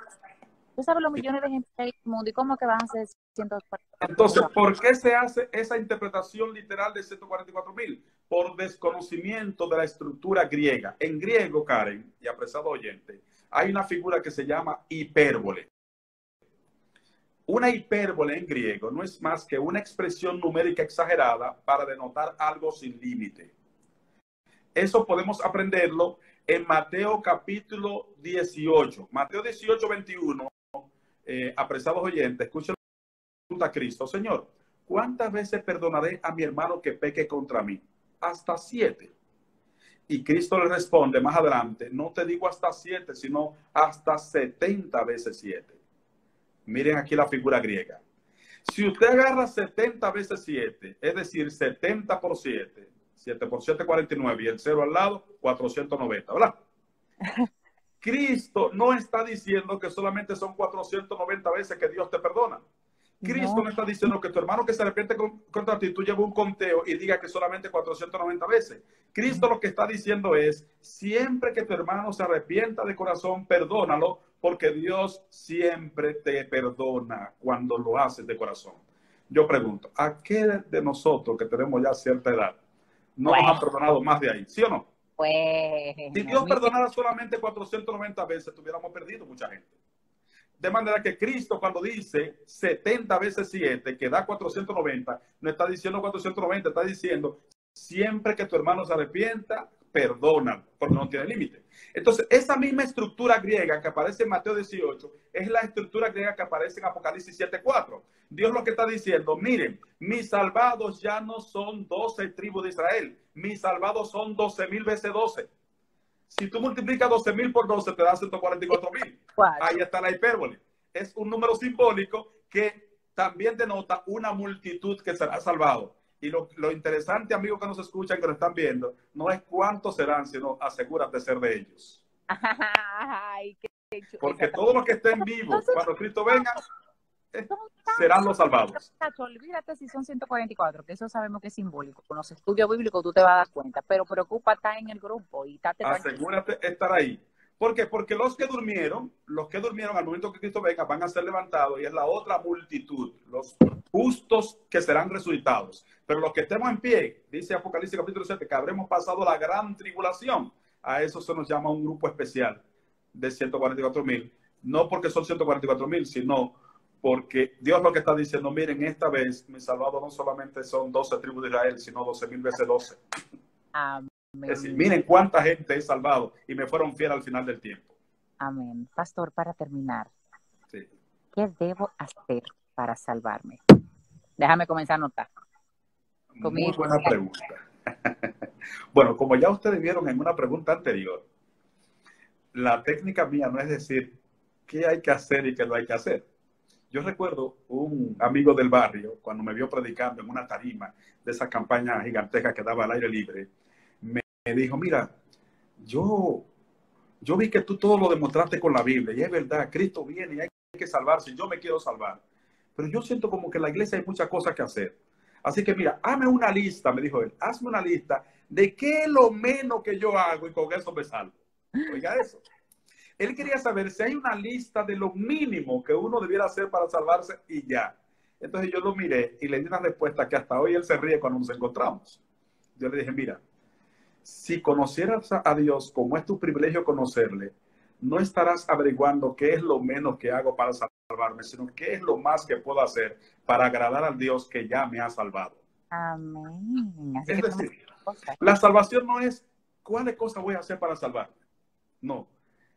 Speaker 1: Tú sabes los millones de gente en el mundo y cómo que van a ser 144,000.
Speaker 2: Entonces, ¿por qué se hace esa interpretación literal de 144,000? Por desconocimiento de la estructura griega. En griego, Karen y apreciado oyente, hay una figura que se llama hipérbole. Una hipérbole en griego no es más que una expresión numérica exagerada para denotar algo sin límite. Eso podemos aprenderlo en Mateo capítulo 18. Mateo 18:21. Apreciados oyentes, escuchen a Cristo: Señor, ¿cuántas veces perdonaré a mi hermano que peque contra mí? Hasta 7. Y Cristo le responde más adelante: no te digo hasta 7, sino hasta 70 veces 7. Miren aquí la figura griega. Si usted agarra 70 veces 7, es decir, 70 por 7, 7 por 7, 49, y el 0 al lado, 490, ¿verdad? Cristo no está diciendo que solamente son 490 veces que Dios te perdona. Cristo no está diciendo que tu hermano que se arrepiente contra ti, tú llevas un conteo y diga que solamente 490 veces. Cristo lo que está diciendo es, siempre que tu hermano se arrepienta de corazón, perdónalo, porque Dios siempre te perdona cuando lo haces de corazón. Yo pregunto, ¿a qué de nosotros que tenemos ya cierta edad no nos han perdonado más de ahí? ¿Sí o no? Si Dios perdonara solamente 490 veces, tuviéramos perdido mucha gente. De manera que Cristo, cuando dice 70 veces 7, que da 490, no está diciendo 490, está diciendo siempre que tu hermano se arrepienta, perdona, porque no tiene límite. Entonces, esa misma estructura griega que aparece en Mateo 18 es la estructura griega que aparece en Apocalipsis 7:4. Dios lo que está diciendo, miren, mis salvados ya no son 12 tribus de Israel, mis salvados son 12,000 veces 12. Si tú multiplicas 12,000 por 12, te da 144,000. Ahí está la hipérbole. Es un número simbólico que también denota una multitud que será salvado. Y lo interesante, amigos que nos escuchan, que lo están viendo, no es cuántos serán, sino asegúrate de ser de ellos.
Speaker 1: Ay,
Speaker 2: porque todos los que estén vivos cuando Cristo venga serán los salvados.
Speaker 1: Olvídate si son 144, que eso sabemos que es simbólico. Con los estudios bíblicos tú te vas a dar cuenta, pero preocupa estar en el grupo y
Speaker 2: asegúrate de estar ahí. ¿Por qué? Porque los que durmieron al momento que Cristo venga van a ser levantados y es la otra multitud, los justos que serán resucitados. Pero los que estemos en pie, dice Apocalipsis capítulo 7, que habremos pasado la gran tribulación. A eso se nos llama un grupo especial de 144,000. No porque son 144,000, sino porque Dios lo que está diciendo, miren, esta vez mis salvados no solamente son 12 tribus de Israel, sino 12,000 veces 12.
Speaker 1: Amén.
Speaker 2: Es decir, miren cuánta gente he salvado y me fueron fieles al final del tiempo.
Speaker 1: Amén. Pastor, para terminar,
Speaker 2: sí.
Speaker 1: ¿Qué debo hacer para salvarme? Déjame comenzar a anotar.
Speaker 2: Muy buena pregunta. Bueno, como ya ustedes vieron en una pregunta anterior, la técnica mía no es decir qué hay que hacer y qué no hay que hacer. Yo recuerdo un amigo del barrio, cuando me vio predicando en una tarima de esa campaña gigantesca que daba al aire libre, me dijo, mira, yo vi que tú todo lo demostraste con la Biblia, y es verdad, Cristo viene y hay que salvarse, yo me quiero salvar. Pero yo siento como que en la iglesia hay muchas cosas que hacer. Así que mira, hazme una lista, me dijo él, hazme una lista de qué es lo menos que yo hago y con eso me salvo. Oiga eso. Él quería saber si hay una lista de lo mínimo que uno debiera hacer para salvarse y ya. Entonces yo lo miré y le di una respuesta que hasta hoy él se ríe cuando nos encontramos. Yo le dije, mira, si conocieras a Dios como es tu privilegio conocerle, no estarás averiguando qué es lo menos que hago para salvarme, sino qué es lo más que puedo hacer para agradar al Dios que ya me ha salvado.
Speaker 1: Amén.
Speaker 2: Así es decir, la salvación no es cuáles cosas voy a hacer para salvarme. No,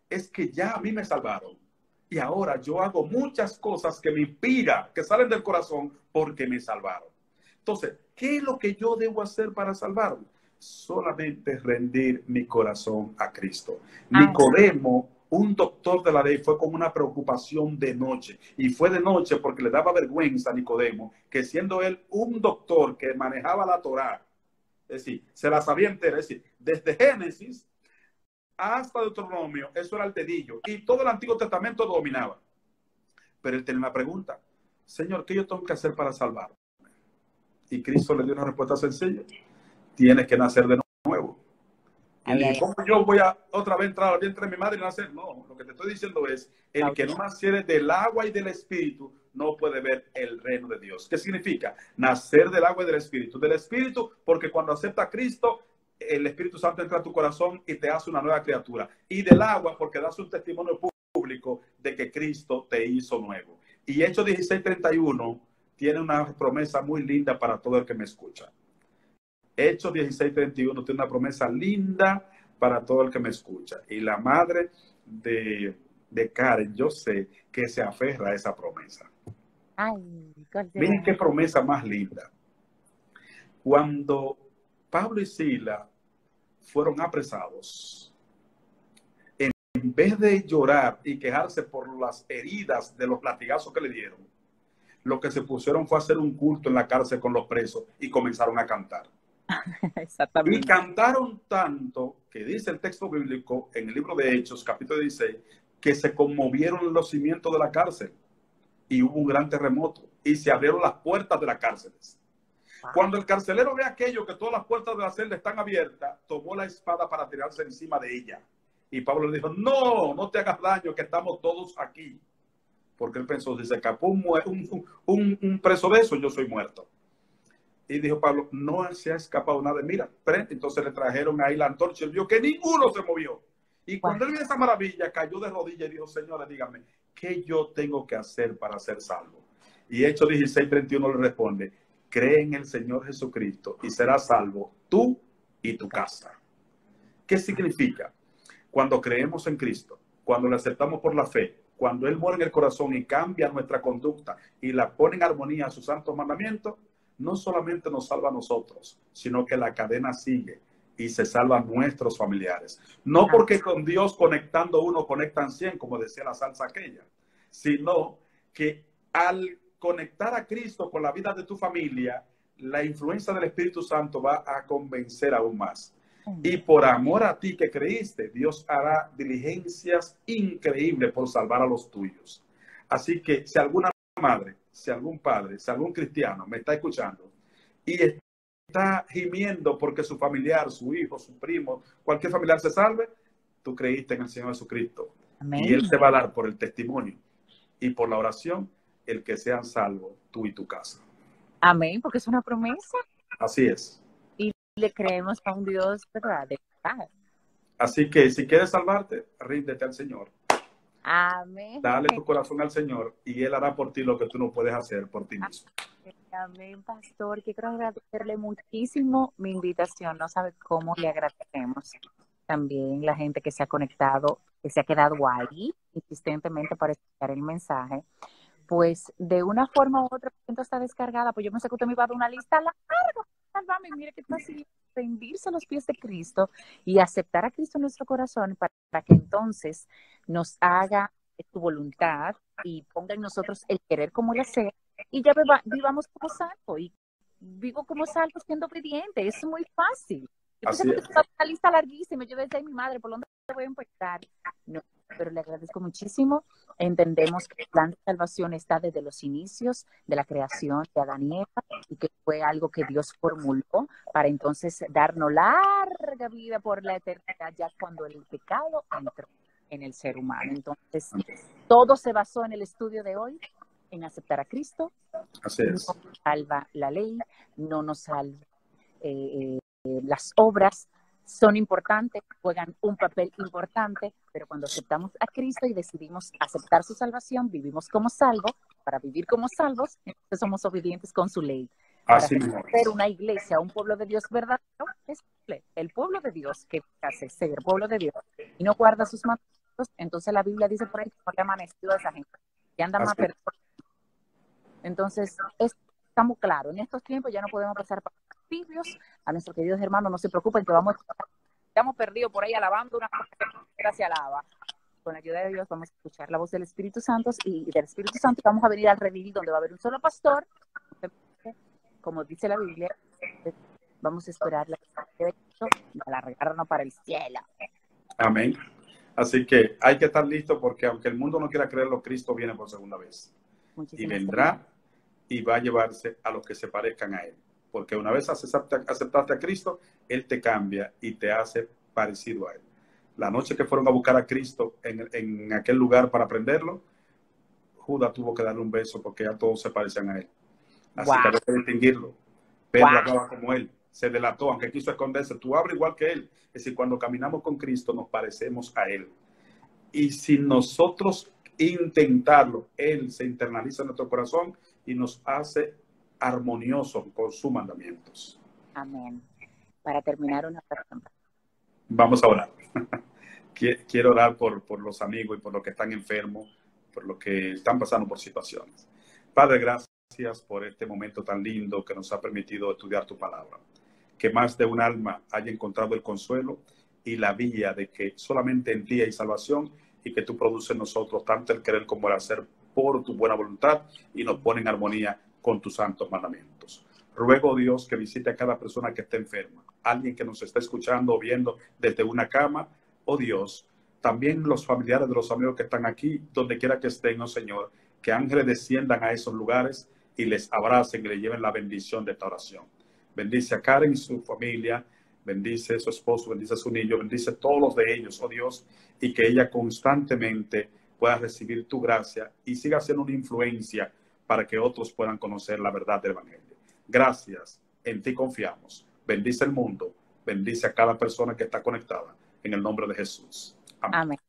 Speaker 2: es que ya a mí me salvaron. Y ahora yo hago muchas cosas que me inspiran, que salen del corazón porque me salvaron. Entonces, ¿qué es lo que yo debo hacer para salvarme? Solamente rendir mi corazón a Cristo. Nicodemo, un doctor de la ley, fue con una preocupación de noche. Y fue de noche porque le daba vergüenza a Nicodemo, que siendo él un doctor que manejaba la Torá, es decir, se la sabía entera, es decir, desde Génesis hasta Deuteronomio, eso era el dedillo. Y todo el Antiguo Testamento lo dominaba. Pero él tenía una pregunta. Señor, ¿qué yo tengo que hacer para salvarme? Y Cristo le dio una respuesta sencilla. Tienes que nacer de nuevo. Y él dijo, ¿cómo yo voy a otra vez entrar al vientre de mi madre y nacer? No, lo que te estoy diciendo es, el que no naciere del agua y del espíritu no puede ver el reino de Dios. ¿Qué significa? Nacer del agua y del espíritu. Del espíritu, porque cuando acepta a Cristo, el Espíritu Santo entra a tu corazón y te hace una nueva criatura. Y del agua, porque das un testimonio público de que Cristo te hizo nuevo. Y Hechos 16:31 tiene una promesa muy linda para todo el que me escucha. Hechos 16:31 tiene una promesa linda para todo el que me escucha. Y la madre de Karen, yo sé que se aferra a esa promesa. Miren qué promesa más linda. Cuando Pablo y Sila fueron apresados, en vez de llorar y quejarse por las heridas de los latigazos que le dieron, lo que se pusieron fue a hacer un culto en la cárcel con los presos y comenzaron a cantar.
Speaker 1: Exactamente.
Speaker 2: Y cantaron tanto que dice el texto bíblico en el libro de Hechos, capítulo 16, que se conmovieron los cimientos de la cárcel y hubo un gran terremoto y se abrieron las puertas de las cárceles. Cuando el carcelero ve aquello, que todas las puertas de la celda están abiertas, tomó la espada para tirarse encima de ella. Y Pablo le dijo, no te hagas daño, que estamos todos aquí. Porque él pensó, si se escapó un preso de eso, yo soy muerto. Y dijo Pablo, no se ha escapado nada. Mira, prende. Entonces le trajeron ahí la antorcha y vio que ninguno se movió. Y cuando él vio esa maravilla, cayó de rodillas y dijo, señores, díganme, ¿qué yo tengo que hacer para ser salvo? Y Hechos 16:31 le responde, cree en el Señor Jesucristo y serás salvo tú y tu casa. ¿Qué significa? Cuando creemos en Cristo, cuando le aceptamos por la fe, cuando Él mora en el corazón y cambia nuestra conducta y la pone en armonía a sus santos mandamientos, no solamente nos salva a nosotros, sino que la cadena sigue y se salvan nuestros familiares. No porque con Dios conectando uno conectan 100, como decía la salsa aquella, sino que al conectar a Cristo con la vida de tu familia, la influencia del Espíritu Santo va a convencer aún más. Y por amor a ti que creíste, Dios hará diligencias increíbles por salvar a los tuyos. Así que si alguna madre, si algún padre, si algún cristiano me está escuchando y está gimiendo porque su familiar, su hijo, su primo, cualquier familiar se salve, tú creíste en el Señor Jesucristo. Amén. Y Él te va a dar por el testimonio y por la oración el que sean salvos tú y tu casa.
Speaker 1: Amén, porque es una promesa.
Speaker 2: Así es.
Speaker 1: Y le creemos a un Dios, ¿verdad? De verdad.
Speaker 2: Así que si quieres salvarte, ríndete al Señor.
Speaker 1: Amén.
Speaker 2: Dale tu corazón al Señor y Él hará por ti lo que tú no puedes hacer por ti mismo.
Speaker 1: Amén, pastor. Que quiero agradecerle muchísimo mi invitación. No sabe cómo le agradecemos. También la gente que se ha conectado, que se ha quedado ahí insistentemente para escuchar el mensaje. Pues de una forma u otra, está descargada. Pues yo me sé que usted me iba a dar una lista larga. Sálvame, mire que está así, rendirse a los pies de Cristo y aceptar a Cristo en nuestro corazón para que entonces nos haga su voluntad y ponga en nosotros el querer como el hacer y ya vivamos como salvo y vivo como salvo siendo obediente. Es muy fácil. Yo pensé que una lista larguísima. Yo decía, mi madre, ¿por dónde voy a empezar? No, pero le agradezco muchísimo. Entendemos que el plan de salvación está desde los inicios de la creación de Adán y Eva y que fue algo que Dios formuló para entonces darnos larga vida por la eternidad ya cuando el pecado entró en el ser humano. Entonces, todo se basó en el estudio de hoy en aceptar a Cristo.
Speaker 2: Así es.
Speaker 1: No nos salva la ley, no nos salva las obras. Son importantes, juegan un papel importante, pero cuando aceptamos a Cristo y decidimos aceptar su salvación, vivimos como salvos. Para vivir como salvos, entonces somos obedientes con su ley. Para ser una iglesia, un pueblo de Dios verdadero, es el pueblo de Dios que hace ser pueblo de Dios y no guarda sus mandamientos. Entonces la Biblia dice por ahí que no le ha amanecido a esa gente, que anda más perdón. Entonces, estamos claros, en estos tiempos ya no podemos pasar para tibios. A nuestros queridos hermanos, no se preocupen, que estamos perdidos por ahí alabando una gracia alaba. Con la ayuda de Dios vamos a escuchar la voz del Espíritu Santo y del Espíritu Santo vamos a venir al redil donde va a haber un solo pastor. Como dice la Biblia, vamos a esperar la de Cristo y alargarnos para el cielo.
Speaker 2: Amén. Así que hay que estar listo porque aunque el mundo no quiera creerlo, Cristo viene por segunda vez. Y vendrá y va a llevarse a los que se parezcan a Él. Porque una vez aceptaste a Cristo, Él te cambia y te hace parecido a Él. La noche que fueron a buscar a Cristo en aquel lugar para prenderlo, Judas tuvo que darle un beso porque ya todos se parecían a Él. Así que hay que distinguirlo. Pedro hablaba como Él, se delató, aunque quiso esconderse. Tú hablas igual que Él. Es decir, cuando caminamos con Cristo nos parecemos a Él. Y si nosotros intentarlo, Él se internaliza en nuestro corazón y nos hace armoniosos con sus mandamientos.
Speaker 1: Amén. Para terminar una pregunta.
Speaker 2: Vamos a orar. Quiero orar por los amigos y por los que están enfermos, por los que están pasando por situaciones. Padre, gracias por este momento tan lindo que nos ha permitido estudiar tu palabra. Que más de un alma haya encontrado el consuelo y la vía de que solamente en ti hay salvación y que tú produces en nosotros tanto el querer como el hacer por tu buena voluntad y nos pone en armonía con tus santos mandamientos. Ruego, Dios, que visite a cada persona que esté enferma, alguien que nos está escuchando o viendo desde una cama, oh Dios, también los familiares de los amigos que están aquí, donde quiera que estén, oh Señor, que ángeles desciendan a esos lugares y les abracen y les lleven la bendición de esta oración. Bendice a Karen y su familia, bendice a su esposo, bendice a su niño, bendice a todos los de ellos, oh Dios, y que ella constantemente pueda recibir tu gracia y siga siendo una influencia para que otros puedan conocer la verdad del Evangelio. Gracias, en ti confiamos. Bendice el mundo, bendice a cada persona que está conectada, en el nombre de Jesús. Amén.
Speaker 1: Amén.